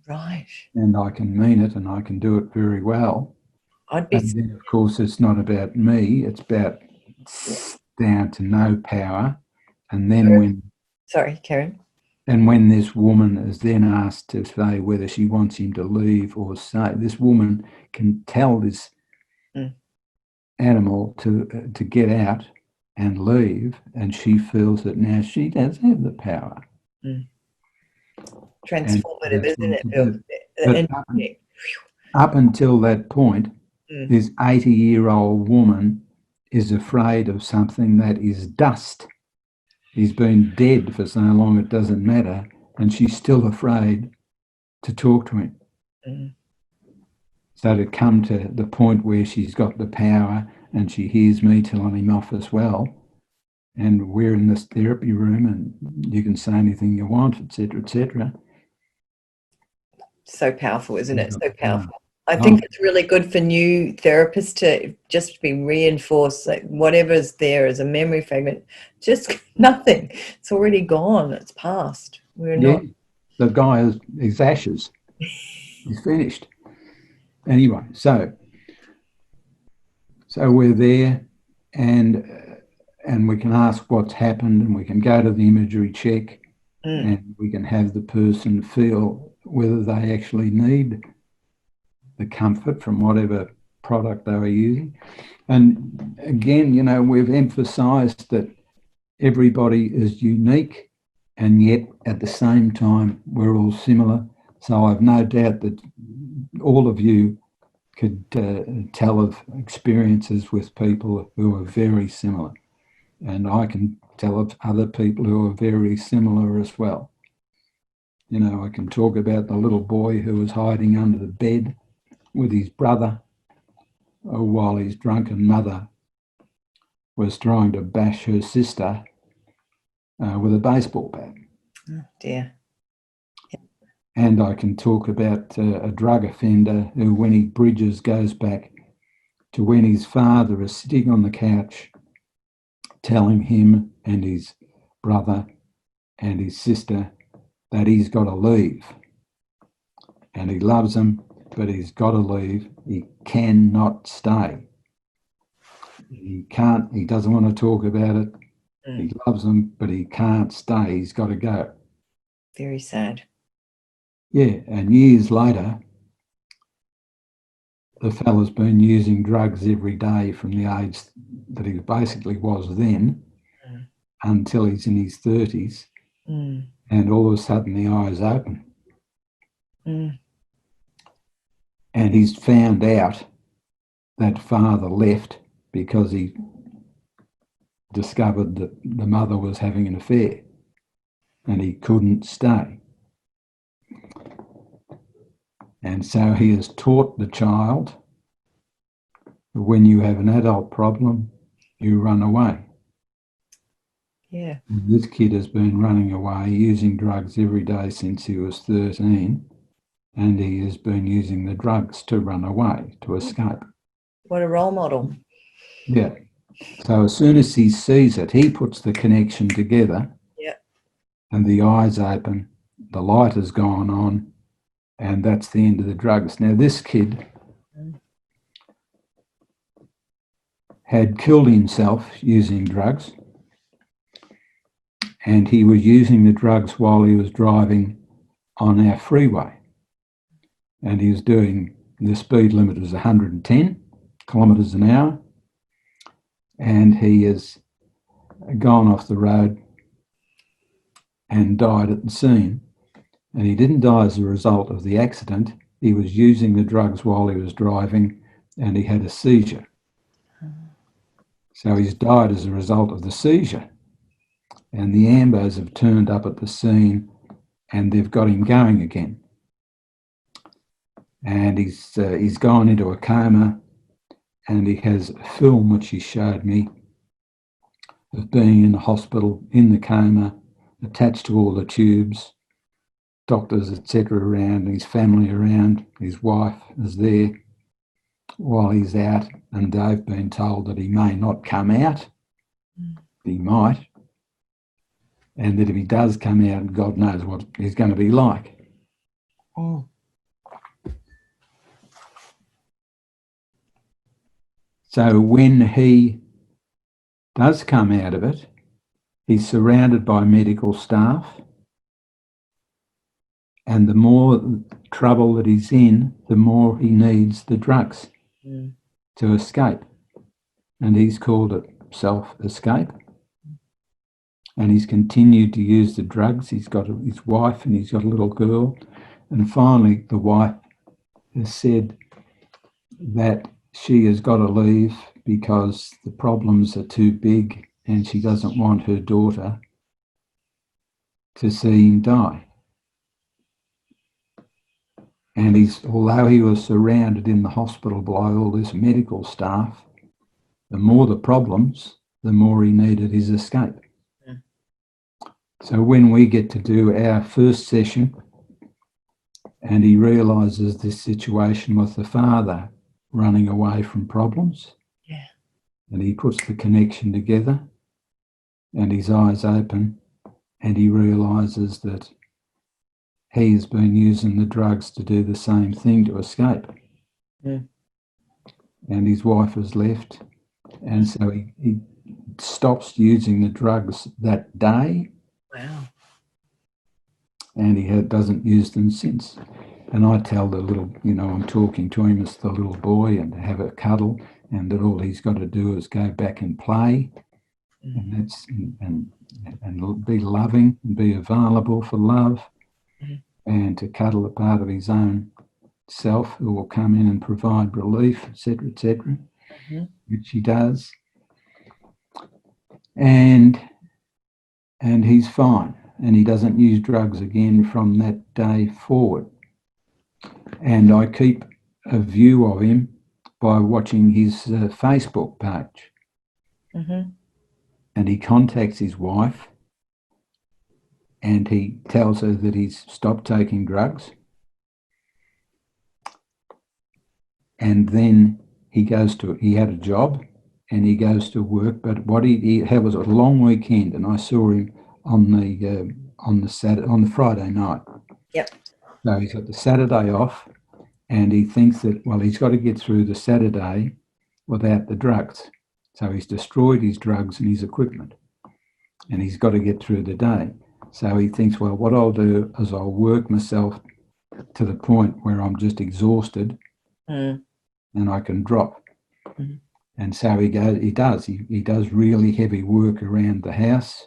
Right.
And I can mean it, and I can do it very well. And then, of course, it's not about me. It's about down to no power. And then
Sorry, Karen.
And when this woman is then asked to say whether she wants him to leave or stay, this woman can tell this animal to get out and leave, and she feels that now she does have the power.
Transformative, isn't it?
Up until that point, this 80-year-old woman is afraid of something that is dust. He's been dead for so long it doesn't matter, and she's still afraid to talk to him. So to come to the point where she's got the power and she hears me telling him off as well, and we're in this therapy room and you can say anything you want, etc., etc.
So powerful, isn't it? So powerful. I think it's really good for new therapists to just be reinforced, like whatever's there as a memory fragment, just nothing. It's already gone. It's past. We're not.
The guy is ashes. He's finished. Anyway, so we're there, and we can ask what's happened, and we can go to the imagery check, and we can have the person feel whether they actually need the comfort from whatever product they were using. And again, we've emphasized that everybody is unique, and yet at the same time we're all similar. So I've no doubt that all of you could tell of experiences with people who are very similar, and I can tell of other people who are very similar as well. I can talk about the little boy who was hiding under the bed with his brother while his drunken mother was trying to bash her sister with a baseball bat.
Oh, dear.
And I can talk about a drug offender who, when he bridges, goes back to when his father is sitting on the couch telling him and his brother and his sister that he's got to leave and he loves them, but he's got to leave. He cannot stay. He can't, he doesn't want to talk about it. He loves them, but he can't stay. He's got to go.
Very sad.
Yeah, and years later, the fella's been using drugs every day from the age that he basically was then until he's in his 30s. And all of a sudden the eyes open. And he's found out that father left because he discovered that the mother was having an affair and he couldn't stay. And so he has taught the child that when you have an adult problem, you run away.
Yeah.
And this kid has been running away, using drugs every day since he was 13, and he has been using the drugs to run away, to escape.
What a role model.
Yeah. So as soon as he sees it, he puts the connection together.
Yeah.
And the eyes open, the light has gone on, and that's the end of the drugs. Now, this kid had killed himself using drugs, and he was using the drugs while he was driving on our freeway. And he was doing, the speed limit was 110 kilometres an hour, and he has gone off the road and died at the scene. And he didn't die as a result of the accident. He was using the drugs while he was driving, and he had a seizure. So he's died as a result of the seizure. And the ambos have turned up at the scene, and they've got him going again. And he's gone into a coma, and he has a film which he showed me of being in the hospital, in the coma, attached to all the tubes, doctors, etc. around, his family around, his wife is there while he's out, and they've been told that he may not come out. He might. And that if he does come out, God knows what he's going to be like. So when he does come out of it, he's surrounded by medical staff, and the more trouble that he's in, the more he needs the drugs to escape. And he's called it self-escape. And he's continued to use the drugs. He's got his wife and he's got a little girl. And finally, the wife has said that she has got to leave because the problems are too big and she doesn't want her daughter to see him die. And although he was surrounded in the hospital by all this medical staff, the more the problems, the more he needed his escape. So when we get to do our first session and he realises this situation with the father running away from problems, and he puts the connection together and his eyes open and he realises that he has been using the drugs to do the same thing, to escape. And his wife has left, and so he stops using the drugs that day.
Wow.
And he doesn't use them since. And I tell the little, I'm talking to him as the little boy and to have a cuddle, and that all he's got to do is go back and play, and that's and be loving and be available for love, and to cuddle a part of his own self who will come in and provide relief, etc., which he does. And he's fine, and he doesn't use drugs again from that day forward. And I keep a view of him by watching his Facebook page. And he contacts his wife and he tells her that he's stopped taking drugs. And then he had a job and he goes to work, but what he had was a long weekend, and I saw him on the Friday night.
Yep.
So he's got the Saturday off, and he thinks that, well, he's got to get through the Saturday without the drugs. So he's destroyed his drugs and his equipment, and he's got to get through the day. So he thinks, well, what I'll do is I'll work myself to the point where I'm just exhausted and I can drop. And so he does really heavy work around the house.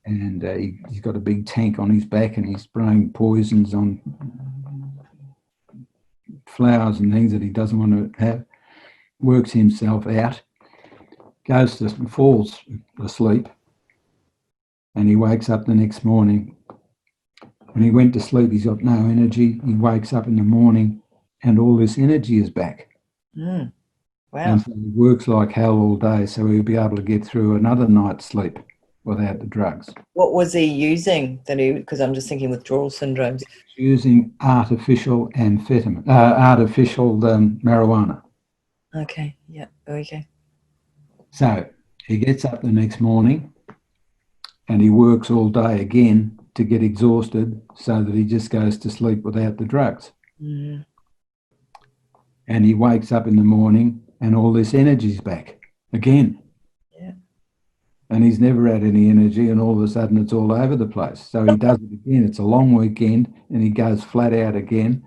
And he's got a big tank on his back, and he's spraying poisons on flowers and things that he doesn't want to have. Works himself out, falls asleep, and he wakes up the next morning. When he went to sleep, he's got no energy. He wakes up in the morning, and all this energy is back.
Wow.
And so he works like hell all day, so he'll be able to get through another night's sleep without the drugs.
What was he using? Because I'm just thinking withdrawal syndromes.
Using artificial marijuana.
Okay. Yeah. Okay.
So he gets up the next morning, and he works all day again to get exhausted, so that he just goes to sleep without the drugs. And he wakes up in the morning, and all this energy's back again.
Yeah.
And he's never had any energy, and all of a sudden it's all over the place. So he does it again. It's a long weekend, and he goes flat out again,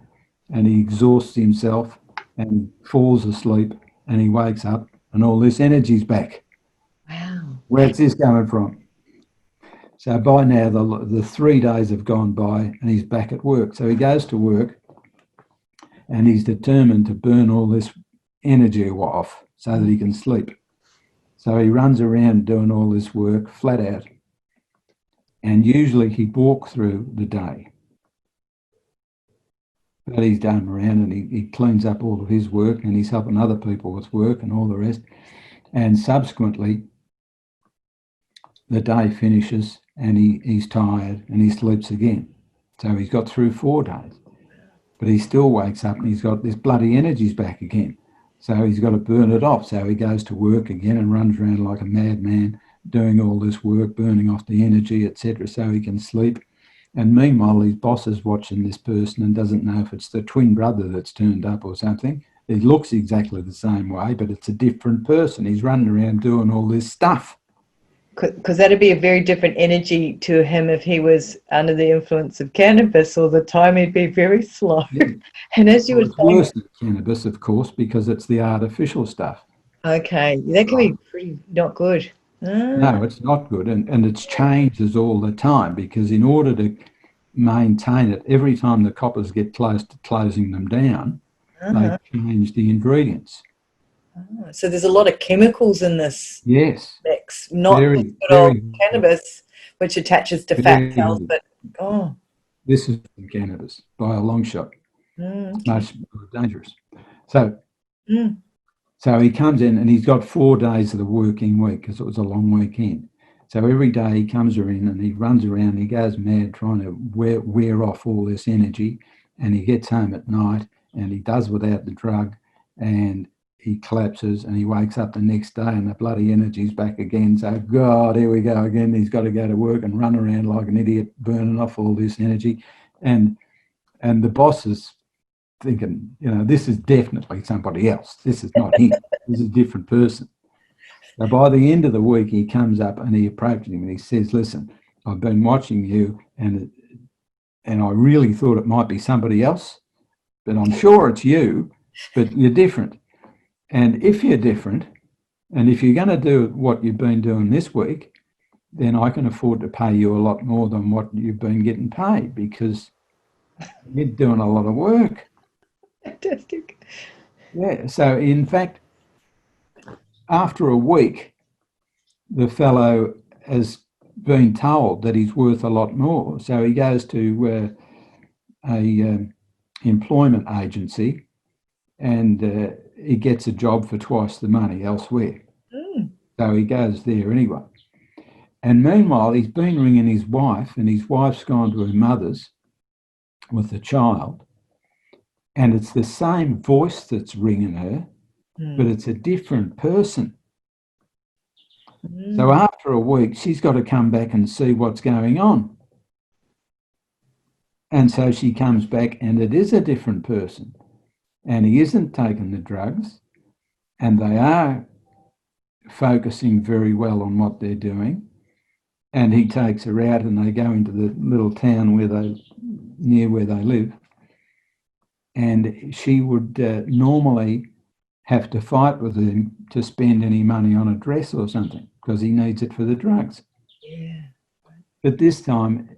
and he exhausts himself and falls asleep, and he wakes up, and all this energy's back.
Wow.
Where's this coming from? So by now, the 3 days have gone by, and he's back at work. So he goes to work, and he's determined to burn all this energy off so that he can sleep. So he runs around doing all this work flat out. And usually he'd walk through the day. But he's done around, and he cleans up all of his work, and he's helping other people with work and all the rest. And subsequently, the day finishes, and he's tired, and he sleeps again. So he's got through 4 days. But he still wakes up, and he's got this bloody energy's back again. So he's got to burn it off. So he goes to work again and runs around like a madman, doing all this work, burning off the energy, etc., so he can sleep. And meanwhile, his boss is watching this person and doesn't know if it's the twin brother that's turned up or something. It looks exactly the same way, but it's a different person. He's running around doing all this stuff.
Because that'd be a very different energy to him if he was under the influence of cannabis all the time. He'd be very slow.
Yeah.
And as you were
It's
saying,
worse than cannabis, of course, because it's the artificial stuff.
okay, that can be pretty not good.
No, it's not good. And it changes all the time, because in order to maintain it, every time the coppers get close to closing them down, they change the ingredients.
So there's a lot of chemicals in this
Yes.
mix, not
Very,
the good old
very,
cannabis, which attaches to fat cells, but
this is cannabis by a long shot. It's much more dangerous. So he comes in, and he's got 4 days of the working week, because it was a long weekend. So every day he comes in, and he runs around, he goes mad trying to wear off all this energy, and he gets home at night, and he does without the drug, and he collapses, and he wakes up the next day, and the bloody energy's back again. So, God, here we go again. He's got to go to work and run around like an idiot, burning off all this energy. And the boss is thinking, this is definitely somebody else. This is not him. This is a different person. So by the end of the week, he comes up and he approaches him and he says, listen, I've been watching you, and I really thought it might be somebody else, but I'm sure it's you, but you're different. And if you're different, and if you're going to do what you've been doing this week, then I can afford to pay you a lot more than what you've been getting paid, because you're doing a lot of work.
fantastic.
Yeah. So in fact, after a week, the fellow has been told that he's worth a lot more. So he goes to a employment agency, and he gets a job for twice the money elsewhere. So he goes there anyway. And meanwhile, he's been ringing his wife, and his wife's gone to her mother's with the child, and it's the same voice that's ringing her, but it's a different person. So after a week, she's got to come back and see what's going on. And so she comes back and it is a different person. And he isn't taking the drugs, and they are focusing very well on what they're doing. And he takes her out and they go into the little town near where they live. And she would normally have to fight with him to spend any money on a dress or something because he needs it for the drugs.
Yeah.
But this time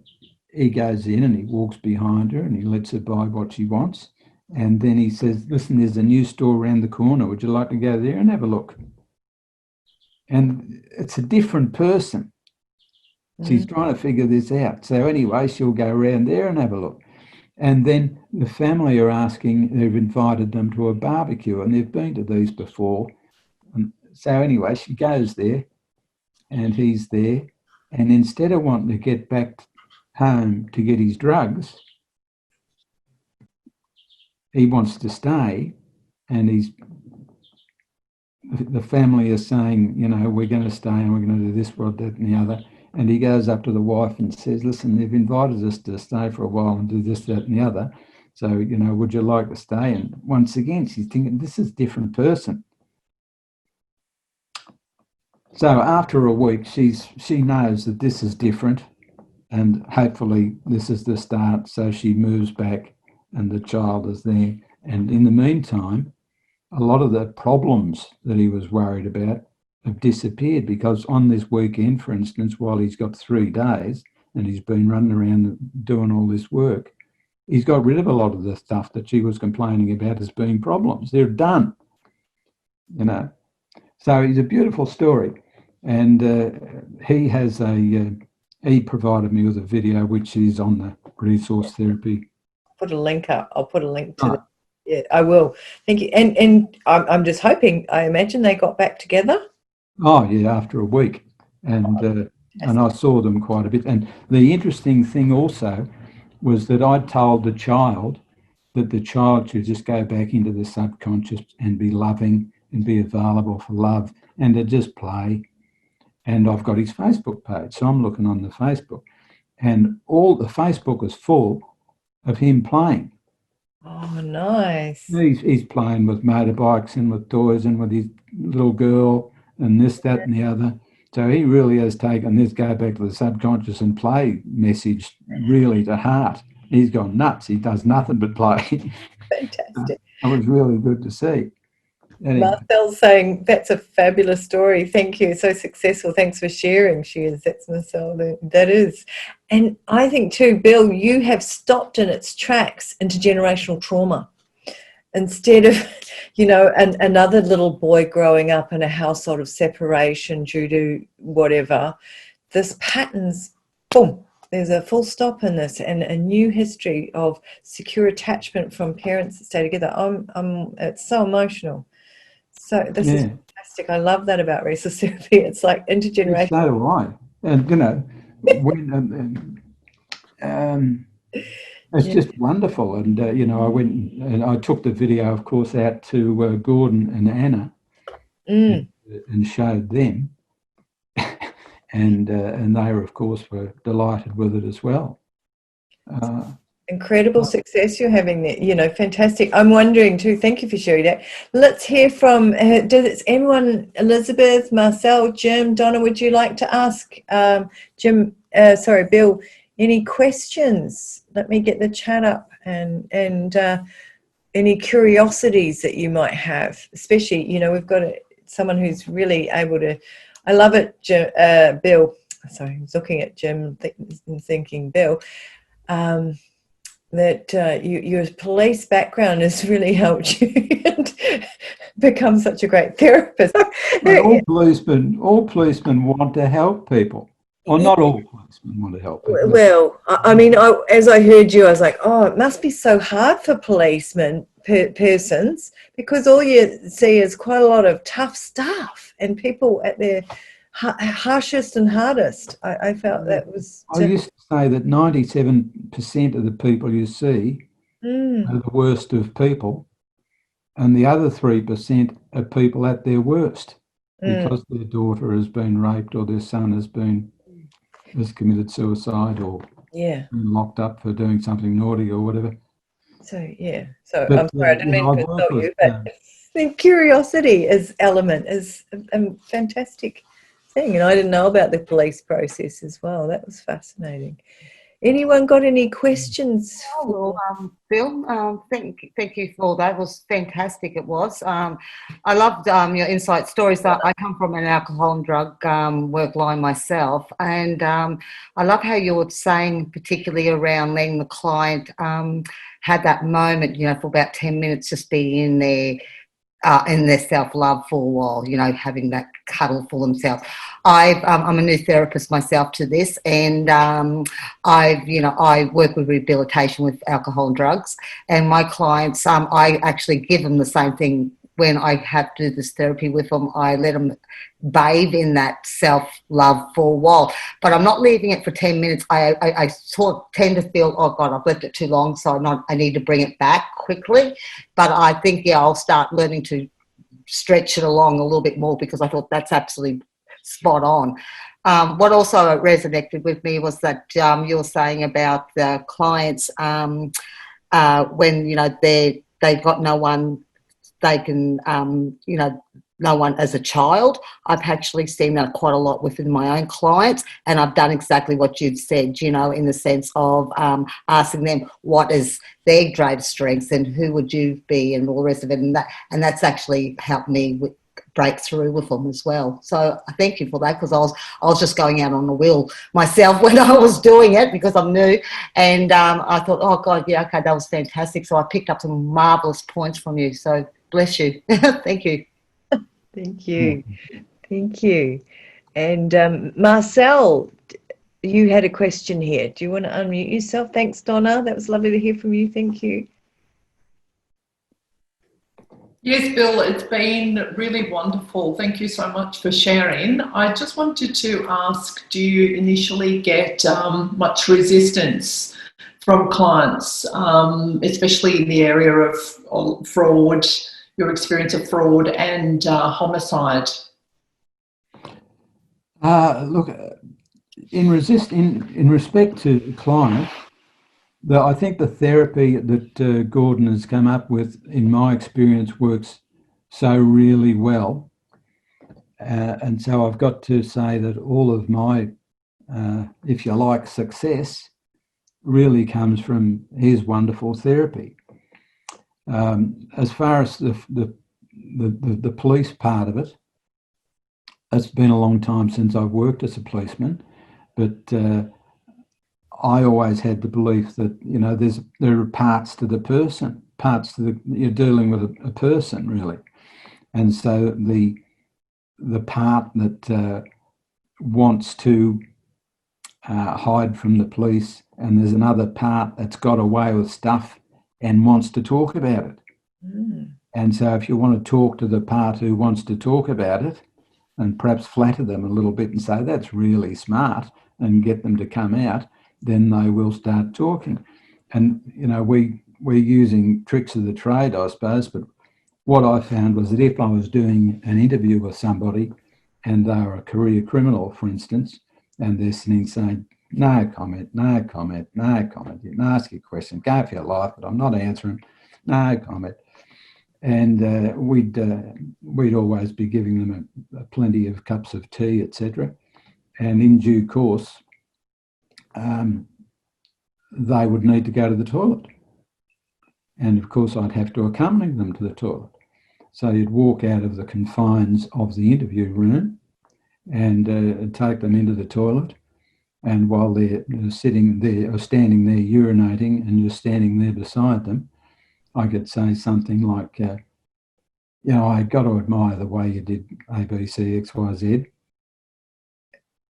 he goes in and he walks behind her and he lets her buy what she wants. And then he says, listen, there's a new store around the corner. Would you like to go there and have a look? And it's a different person. She's trying to figure this out. So anyway, she'll go around there and have a look. And then the family are asking, they've invited them to a barbecue and they've been to these before. And so anyway, she goes there and he's there. And instead of wanting to get back home to get his drugs, he wants to stay. And the family is saying, you know, we're going to stay and we're going to do this, what, that, and the other. And he goes up to the wife and says, listen, they've invited us to stay for a while and do this, that, and the other. So, you know, would you like to stay? And once again, she's thinking, this is a different person. So after a week, she knows that this is different and hopefully this is the start. So she moves back and the child is there. And in the meantime, a lot of the problems that he was worried about have disappeared because on this weekend, for instance, while he's got 3 days and he's been running around doing all this work, he's got rid of a lot of the stuff that she was complaining about as being problems. They're done, you know. So it's a beautiful story. And he provided me with a video which is on the Resource Therapy.
Put a link up. I'll put a link to that. Yeah, I will. Thank you. And I'm just hoping, I imagine they got back together.
Oh, yeah, after a week. And I saw them quite a bit. And the interesting thing also was that I told the child that the child should just go back into the subconscious and be loving and be available for love and to just play. And I've got his Facebook page. So I'm looking on the Facebook. And all the Facebook is full of him playing.
Oh, nice.
He's playing with motorbikes and with toys and with his little girl and this, that, and the other. So he really has taken this go back to the subconscious and play message really to heart. He's gone nuts. He does nothing but play.
Fantastic.
It was really good to see. Anyway.
Marcel's saying, that's a fabulous story. Thank you. So successful. Thanks for sharing. That's Marcel. That is. And I think too, Bill, you have stopped in its tracks intergenerational trauma. Instead of, you know, another little boy growing up in a household of separation due to whatever, this pattern's, boom, there's a full stop in this and a new history of secure attachment from parents that stay together. It's so emotional. So this is fantastic. I love that about resource therapy. It's like intergenerational.
So do I. And, you know, when, it's just wonderful. And, you know, I went and I took the video, of course, out to Gordon and Anna and showed them. and they, of course, were delighted with it as well.
Incredible success you're having there. You know, fantastic. I'm wondering too, thank you for sharing that. Let's hear from, does anyone, Elizabeth, Marcel, Jim, Donna, would you like to ask Bill, any questions? Let me get the chat up and any curiosities that you might have, especially, you know, we've got someone who's really able to, I love it, Jim, Bill, sorry, I was looking at Jim and thinking, Bill, that your police background has really helped you become such a great therapist.
All policemen want to help people. Well, not all policemen want to help people.
Well, I mean, as I heard you, I was like, oh, it must be so hard for policemen, persons, because all you see is quite a lot of tough stuff and people at their harshest and hardest. I felt that was...
I used to say that 97% of the people you see are the worst of people, and the other 3% are people at their worst because their daughter has been raped or their son has committed suicide or
Yeah.
been locked up for doing something naughty or whatever.
So yeah. So
But
I'm sorry, I didn't mean
I've
to
worked
insult
with
you, but the curiosity is element is a fantastic thing, and I didn't know about the police process as well. That was fascinating. Anyone got any questions
Oh,
for?
well, Bill, thank you for that. It was fantastic. It was. I loved your insight stories. That I come from an alcohol and drug work line myself, and I love how you were saying, particularly around letting the client have that moment, for about 10 minutes, just be in their self-love for a while, having that cuddle for themselves. I'm a new therapist myself to this, and I work with rehabilitation with alcohol and drugs, and my clients, I actually give them the same thing when I have to do this therapy with them. I let them bathe in that self-love for a while, but I'm not leaving it for 10 minutes. I sort of tend to feel, oh God, I've left it too long, so I need to bring it back quickly. But I think, I'll start learning to stretch it along a little bit more, because I thought that's absolutely spot on. What also resonated with me was that you were saying about the clients when they've got no one they can no one as a child. I've actually seen that quite a lot within my own clients, and I've done exactly what you've said, in the sense of asking them what is their greatest strengths and who would you be and all the rest of it, and that's actually helped me break through with them as well. So I thank you for that, because I was just going out on a wheel myself when I was doing it, because I'm new, and I thought, oh God, yeah, okay, that was fantastic. So I picked up some marvelous points from you. So bless you. Thank you.
Thank you. Thank you. And Marcel, you had a question here. Do you want to unmute yourself? Thanks, Donna. That was lovely to hear from you. Thank you.
Yes, Bill, it's been really wonderful. Thank you so much for sharing. I just wanted to ask, do you initially get much resistance from clients, especially in the area of fraud, your experience of fraud and homicide?
Look, in respect to client, I think the therapy that Gordon has come up with, in my experience, works so really well. And so I've got to say that all of my, if you like, success really comes from his wonderful therapy. As far as the police part of it, it's been a long time since I've worked as a policeman, but I always had the belief that there are parts to the person, you're dealing with a person really, and so the part that wants to hide from the police, and there's another part that's got away with stuff and wants to talk about it. And so if you want to talk to the part who wants to talk about it, and perhaps flatter them a little bit and say that's really smart and get them to come out, then they will start talking. And we're using tricks of the trade, I suppose, but what I found was that if I was doing an interview with somebody and they were a career criminal, for instance, and they're sitting saying, no comment, no comment, no comment, you can ask your question, go for your life, but I'm not answering, no comment. And we'd always be giving them plenty of cups of tea, etc. And in due course, they would need to go to the toilet. And of course, I'd have to accompany them to the toilet. So you'd walk out of the confines of the interview room and take them into the toilet. And while they're sitting there or standing there urinating and you're standing there beside them, I could say something like, I got to admire the way you did A, B, C, X, Y, Z.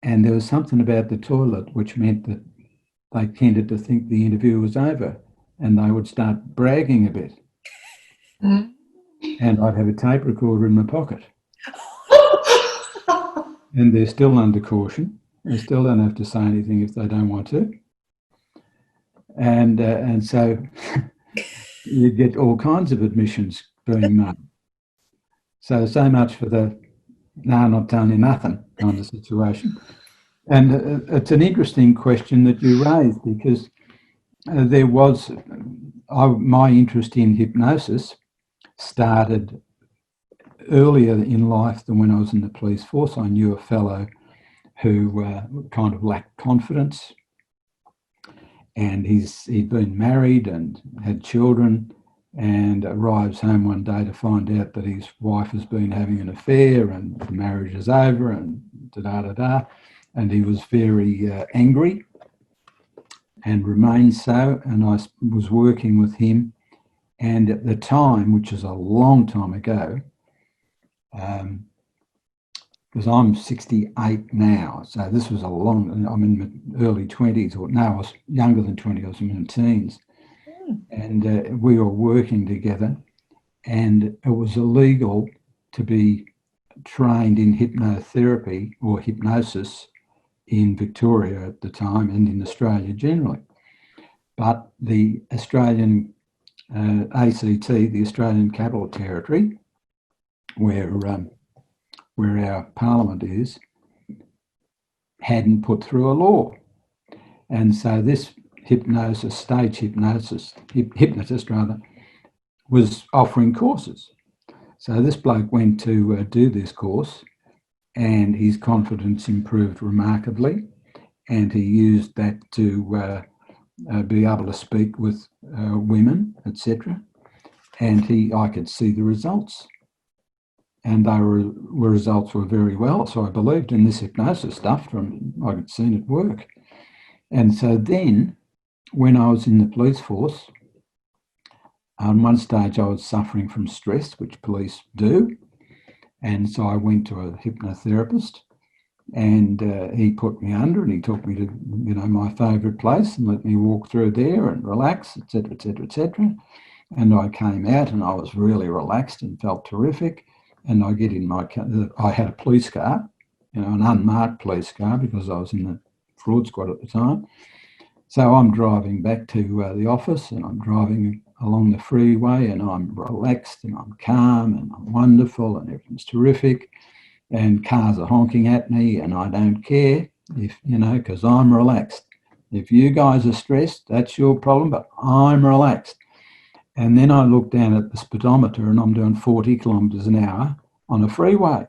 And there was something about the toilet which meant that they tended to think the interview was over and they would start bragging a bit.
Mm.
And I'd have a tape recorder in my pocket. And they're still under caution. They still don't have to say anything if they don't want to. And so you get all kinds of admissions being made. So much for the, no, I'm not telling you nothing kind of situation. And it's an interesting question that you raised, because there was my interest in hypnosis started earlier in life than when I was in the police force. I knew a fellow who kind of lacked confidence, and he'd been married and had children, and arrives home one day to find out that his wife has been having an affair and the marriage is over and da-da-da-da. And he was very angry and remained so. And I was working with him. And at the time, which is a long time ago, because I'm 68 now, so this was I'm in my early 20s, or no, I was younger than 20, I was in my teens. And we were working together, and it was illegal to be trained in hypnotherapy or hypnosis in Victoria at the time, and in Australia generally. But the Australian ACT, the Australian Capital Territory, where our parliament is, hadn't put through a law. And so this stage hypnotist was offering courses. So this bloke went to do this course, and his confidence improved remarkably, and he used that to be able to speak with women, etc. And I could see the results, and results were very well. So I believed in this hypnosis stuff I could seen it work. And so then, when I was in the police force, on one stage I was suffering from stress, which police do. And so I went to a hypnotherapist, and he put me under, and he took me to, my favourite place, and let me walk through there and relax, etc., etc., etc. And I came out, and I was really relaxed and felt terrific. And I get in my car. I had a police car, an unmarked police car, because I was in the fraud squad at the time. So I'm driving back to the office, and I'm driving along the freeway, and I'm relaxed, and I'm calm, and I'm wonderful, and everything's terrific. And cars are honking at me, and I don't care because I'm relaxed. If you guys are stressed, that's your problem, but I'm relaxed. And then I look down at the speedometer, and I'm doing 40 kilometres an hour on a freeway.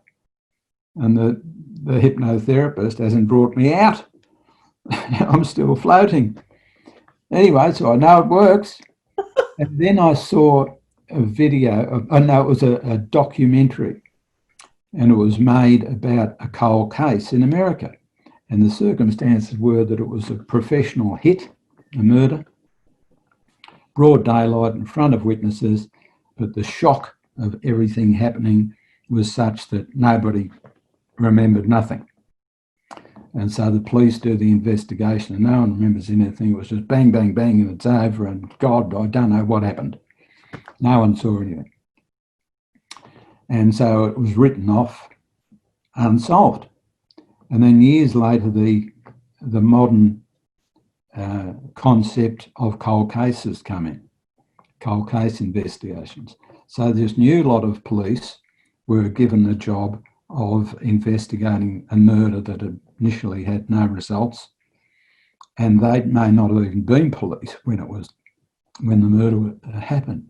And the hypnotherapist hasn't brought me out. I'm still floating. Anyway, so I know it works. And then I saw a video it was a documentary, and it was made about a cold case in America. And the circumstances were that it was a professional hit, a murder, broad daylight in front of witnesses, but the shock of everything happening was such that nobody remembered nothing. And so the police do the investigation, and no one remembers anything. It was just bang, bang, bang, and it's over, and God, I don't know what happened. No one saw anything. And so it was written off unsolved. And then years later, the modern concept of cold cases come in, cold case investigations. So this new lot of police were given the job of investigating a murder that had initially had no results, and they may not have even been police when the murder happened.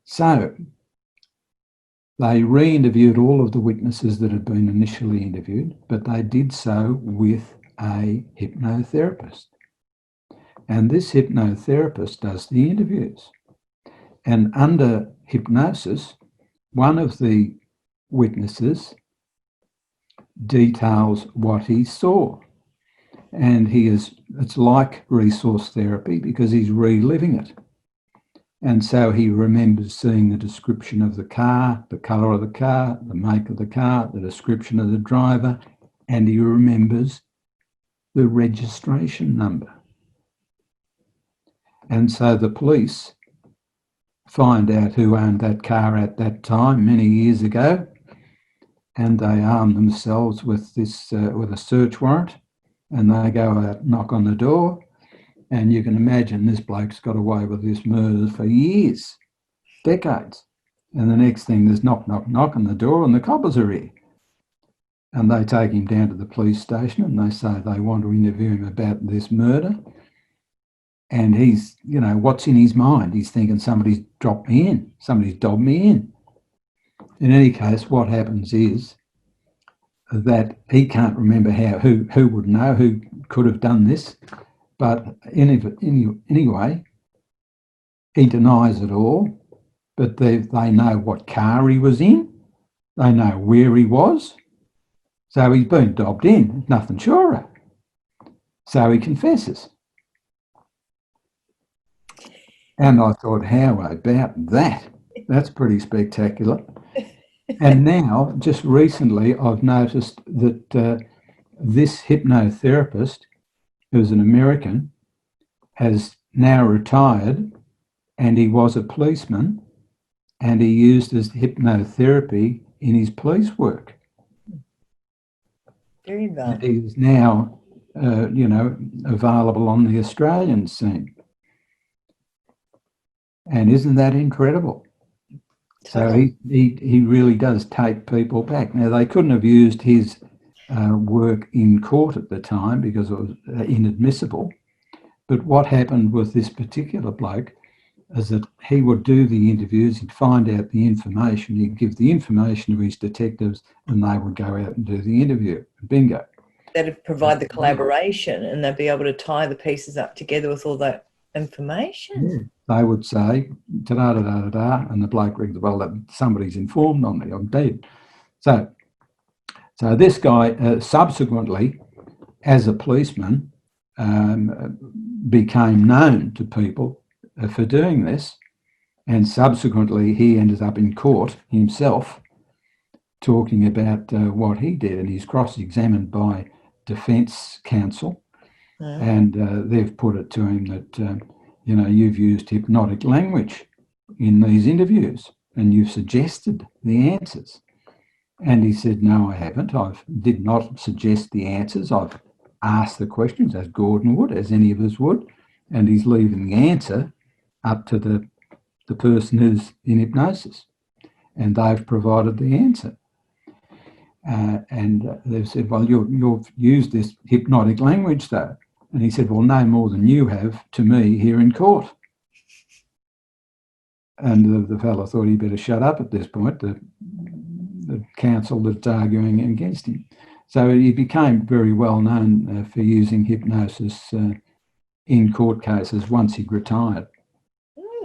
So they re-interviewed all of the witnesses that had been initially interviewed, but they did so with a hypnotherapist. And this hypnotherapist does the interviews. And under hypnosis, one of the witnesses details what he saw. And it's like resource therapy, because he's reliving it. And so he remembers seeing the description of the car, the colour of the car, the make of the car, the description of the driver, and he remembers the registration number. And so the police find out who owned that car at that time, many years ago, and they arm themselves with with a search warrant, and they go out, knock on the door, and you can imagine this bloke's got away with this murder for years, decades. And the next thing, there's knock, knock, knock on the door, and the coppers are here. and they take him down to the police station and they say they want to interview him about this murder. And he's, what's in his mind? He's thinking somebody's dropped me in, somebody's dobbed me in. In any case, what happens is that he can't remember who would know, who could have done this. But anyway, he denies it all, but they know what car he was in. They know where he was. So he's been dobbed in, nothing surer. So he confesses. And I thought, how about that? That's pretty spectacular. And now, just recently, I've noticed that this hypnotherapist, who's an American, has now retired, and he was a policeman, and he used his hypnotherapy in his police work.
Very well.
And he is now, available on the Australian scene. And isn't that incredible?
Totally.
So he really does take people back. Now, they couldn't have used his work in court at the time because it was inadmissible. But what happened with this particular bloke is that he would do the interviews, he'd find out the information, he'd give the information to his detectives, and they would go out and do the interview. Bingo.
That'd provide the collaboration, and they'd be able to tie the pieces up together with all that information.
Yeah. They would say, da-da-da-da-da, and the bloke rings the bell, somebody's informed on me, I'm dead. So this guy subsequently, as a policeman, became known to people for doing this, and subsequently he ended up in court himself talking about what he did, and he's cross-examined by defence counsel, and they've put it to him that you've used hypnotic language in these interviews and you've suggested the answers. And he said, no, I haven't. I did not suggest the answers. I've asked the questions, as Gordon would, as any of us would, and he's leaving the answer up to the person who's in hypnosis. And they've provided the answer. And they've said, well, you've used this hypnotic language, though. And he said, well, no more than you have to me here in court. And the fellow thought he better shut up at this point, the counsel that's arguing against him. So he became very well known for using hypnosis in court cases once he'd retired.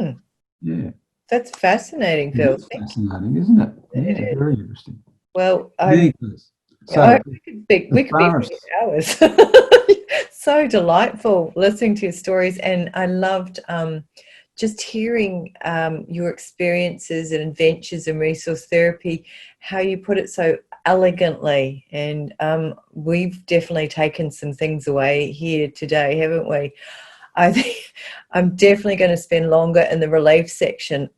Mm.
Yeah.
That's fascinating, Phil.
It's fascinating, isn't it?
It
Yeah,
is.
very interesting.
Well,
We
could be hours. So delightful listening to your stories, and I loved just hearing your experiences and adventures in resource therapy, how you put it so elegantly, and we've definitely taken some things away here today, haven't we? I think I'm definitely going to spend longer in the relief section,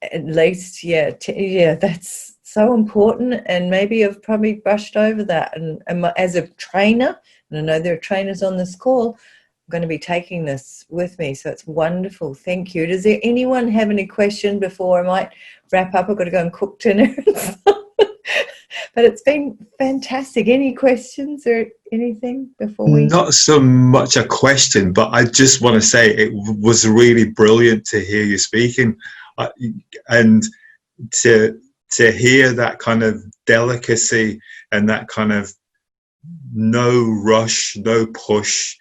at least. Yeah, that's so important, and maybe I've probably brushed over that. And as a trainer, and I know there are trainers on this call, I'm going to be taking this with me, so it's wonderful. Thank you. Does there anyone have any question before I might wrap up? I've got to go and cook dinner. But it's been fantastic. Any questions or anything before we?
Not so much a question, but I just want to say it was really brilliant to hear you speaking, and to hear that kind of delicacy and that kind of no rush, no push,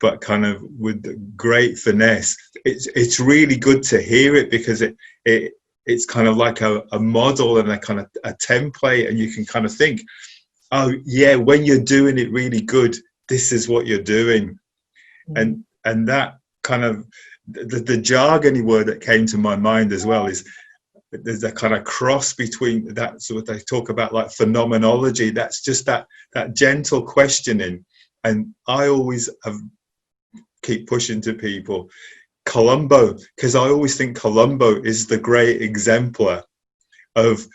but kind of with great finesse. It's really good to hear it, because it's kind of like a model and a kind of a template, and you can kind of think, oh yeah, when you're doing it really good, this is what you're doing. And that kind of the jargony word that came to my mind as well is there's a kind of cross between that. So what they talk about, like phenomenology, that's just that gentle questioning. And I always keep pushing to people Columbo, because I always think Columbo is the great exemplar of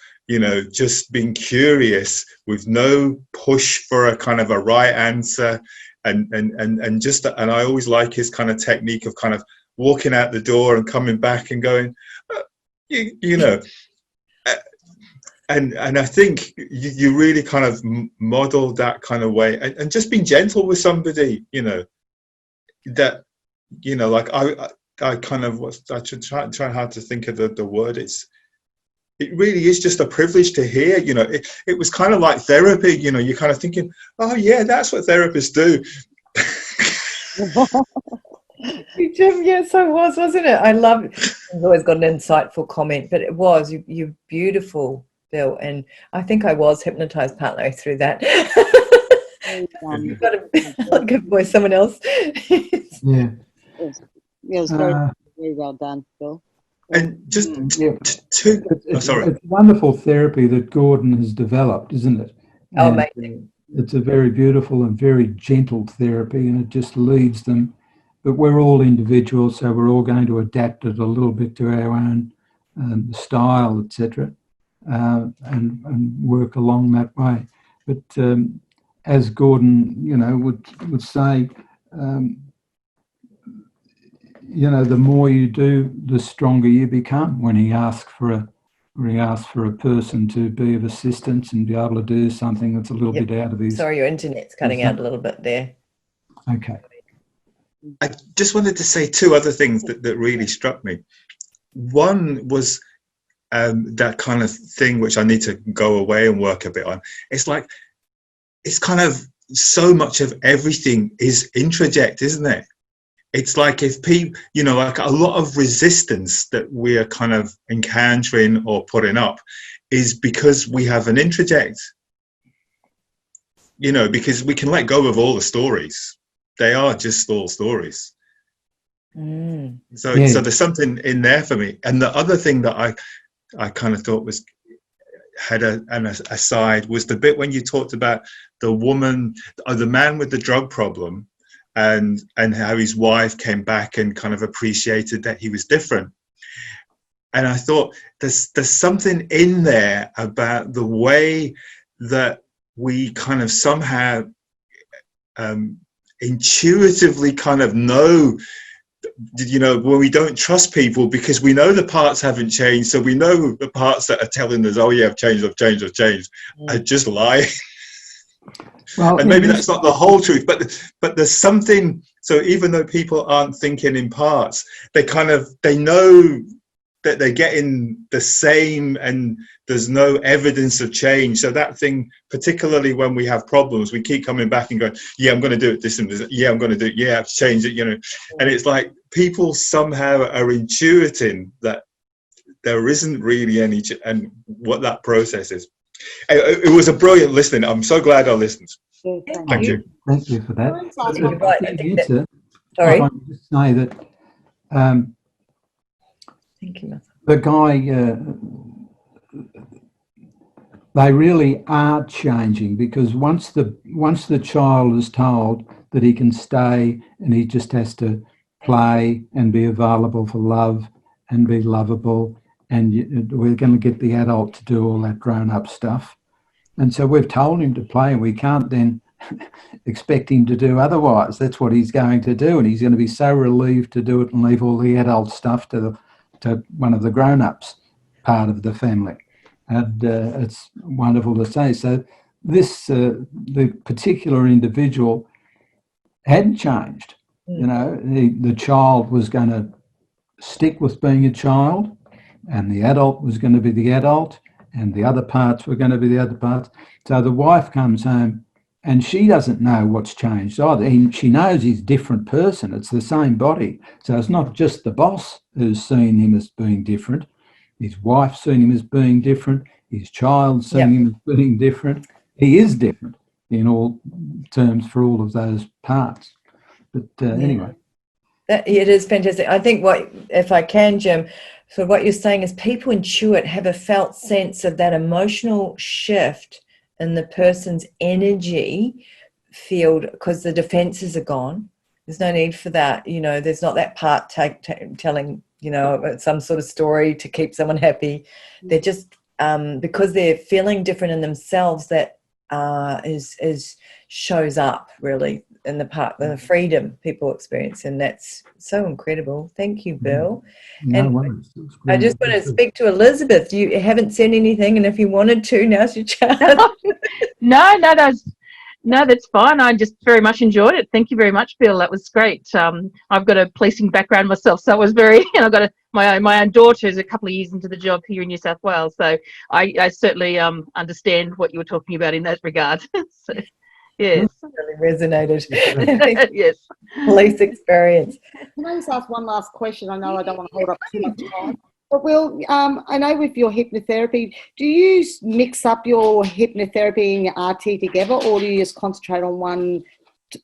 just being curious with no push for a kind of a right answer, and I always like his kind of technique of kind of walking out the door and coming back and going, and I think you really kind of modeled that kind of way, and just being gentle with somebody, you know, that, you know, like I kind of I should try hard to think of the word. It really is just a privilege to hear, you know. It was kind of like therapy, you know. You're kind of thinking, oh yeah, that's what therapists do.
Jim, yes, I was, wasn't it? I love it. I've always got an insightful comment, but it was, you're beautiful, Bill. And I think I was hypnotized partly through that. You've got a good voice, someone else.
Yeah.
It was very well done, Bill.
And just
It's wonderful therapy that Gordon has developed, isn't it?
Oh,
And,
amazing.
it's a very beautiful and very gentle therapy, and it just leads them. But we're all individuals, so we're all going to adapt it a little bit to our own style, etc., and work along that way. But as Gordon, you know, would say, you know, the more you do, the stronger you become. When he asked for a person to be of assistance and be able to do something that's a little bit out of his.
Sorry, your internet's cutting out a little bit there.
Okay.
I just wanted to say two other things that really struck me. One was that kind of thing which I need to go away and work a bit on. It's like, it's kind of so much of everything is introject, isn't it? It's like if people, you know, like a lot of resistance that we're kind of encountering or putting up is because we have an introject, you know, because we can let go of all the stories. They are just all stories. So there's something in there for me. And the other thing that I kind of thought was had an aside was the bit when you talked about the woman or the man with the drug problem, and how his wife came back and kind of appreciated that he was different. And I thought there's something in there about the way that we kind of somehow intuitively kind of know, you know, when we don't trust people because we know the parts haven't changed, so we know the parts that are telling us, oh yeah, I've changed, are just lying. Well, and maybe that's not the whole truth, but there's something. So even though people aren't thinking in parts, they know that they're getting the same, and there's no evidence of change. So that thing, particularly when we have problems, we keep coming back and going, yeah, I'm going to do it this and this. Yeah, I'm going to do it. Yeah, I've changed it, you know. And it's like people somehow are intuiting that there isn't really any, and what that process is. It was a brilliant listening. I'm so glad I listened. Thank you.
Thank you for that.
Sorry.
I want to just say that
Thank you.
The guy, they really are changing, because once the child is told that he can stay and he just has to play and be available for love and be lovable, and we're going to get the adult to do all that grown-up stuff. And so we've told him to play, and we can't then expect him to do otherwise. That's what he's going to do, and he's going to be so relieved to do it and leave all the adult stuff to one of the grown-ups part of the family. And it's wonderful to say. So this, the particular individual hadn't changed. You know, the child was going to stick with being a child, and the adult was going to be the adult, and the other parts were going to be the other parts. So the wife comes home and she doesn't know what's changed either. She knows he's a different person. It's the same body. So it's not just the boss who's seen him as being different. His wife's seen him as being different. His child's seen him as being different. He is different in all terms for all of those parts. But anyway.
It is fantastic. I think if I can, Jim, so what you're saying is people intuit, have a felt sense of that emotional shift in the person's energy field, because the defenses are gone. There's no need for that. You know, there's not that part telling, you know, some sort of story to keep someone happy. They're just, because they're feeling different in themselves, that is shows up really in the freedom people experience, and that's so incredible. Thank you, Bill.
No
And
worries.
I just want to speak to Elizabeth. You haven't said anything, and if you wanted to, now's your chance.
No, that's fine. I just very much enjoyed it. Thank you very much, Bill. That was great. I've got a policing background myself, so it was very. And I've got my own daughter who's a couple of years into the job here in New South Wales, so I certainly understand what you were talking about in that regard. So, yes,
Really resonated.
yes.
Police experience.
Can I just ask one last question? I know I don't want to hold up too much time. But Will, I know with your hypnotherapy, do you mix up your hypnotherapy and RT together, or do you just concentrate on one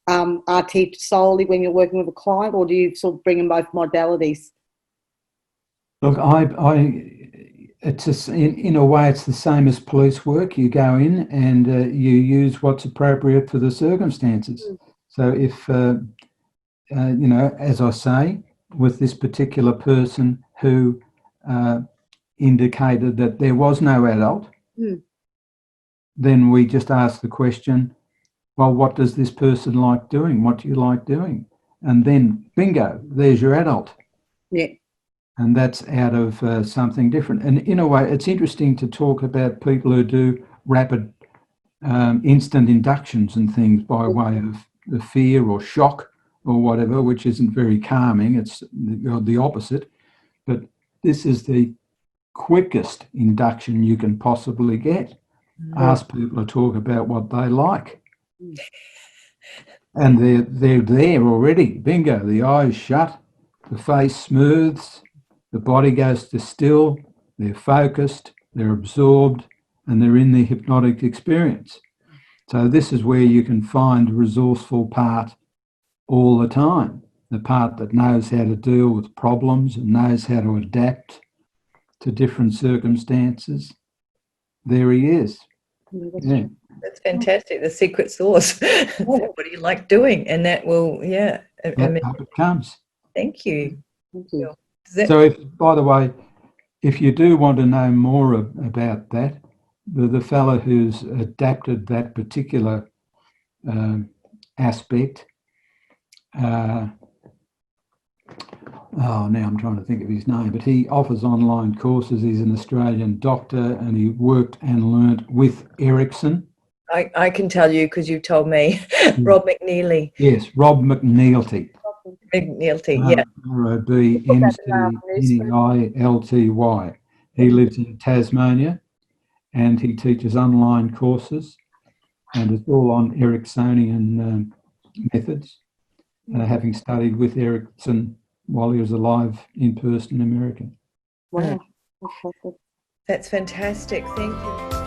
RT solely when you're working with a client, or do you sort of bring in both modalities?
Look, it's in a way it's the same as police work. You go in and you use what's appropriate for the circumstances. So if as I say, with this particular person who indicated that there was no adult, then we just ask the question, well, what does this person like doing? What do you like doing? And then, bingo, there's your adult.
Yeah.
And that's out of something different. And in a way, it's interesting to talk about people who do rapid instant inductions and things by way of the fear or shock or whatever, which isn't very calming. It's the opposite. But this is the quickest induction you can possibly get. Ask people to talk about what they like. And they're there already. Bingo, the eyes shut, the face smooths, the body goes to still, they're focused, they're absorbed, and they're in the hypnotic experience. So this is where you can find the resourceful part all the time, the part that knows how to deal with problems and knows how to adapt to different circumstances. There he is. Yeah.
That's fantastic. The secret sauce. What do you like doing? And that will,
Up it comes.
Thank you.
Thank you.
So, by the way, if you do want to know more about that, the fellow who's adapted that particular aspect, now I'm trying to think of his name, but he offers online courses. He's an Australian doctor and he worked and learnt with Erickson.
I can tell you because you've told me. Rob McNeely.
Yes, Rob McNeilty.
Yeah.
ROBNCNEILTY. He lives in Tasmania and he teaches online courses and it's all on Ericksonian methods, having studied with Erickson while he was alive in person in America.
Wow.
That's fantastic. Thank you.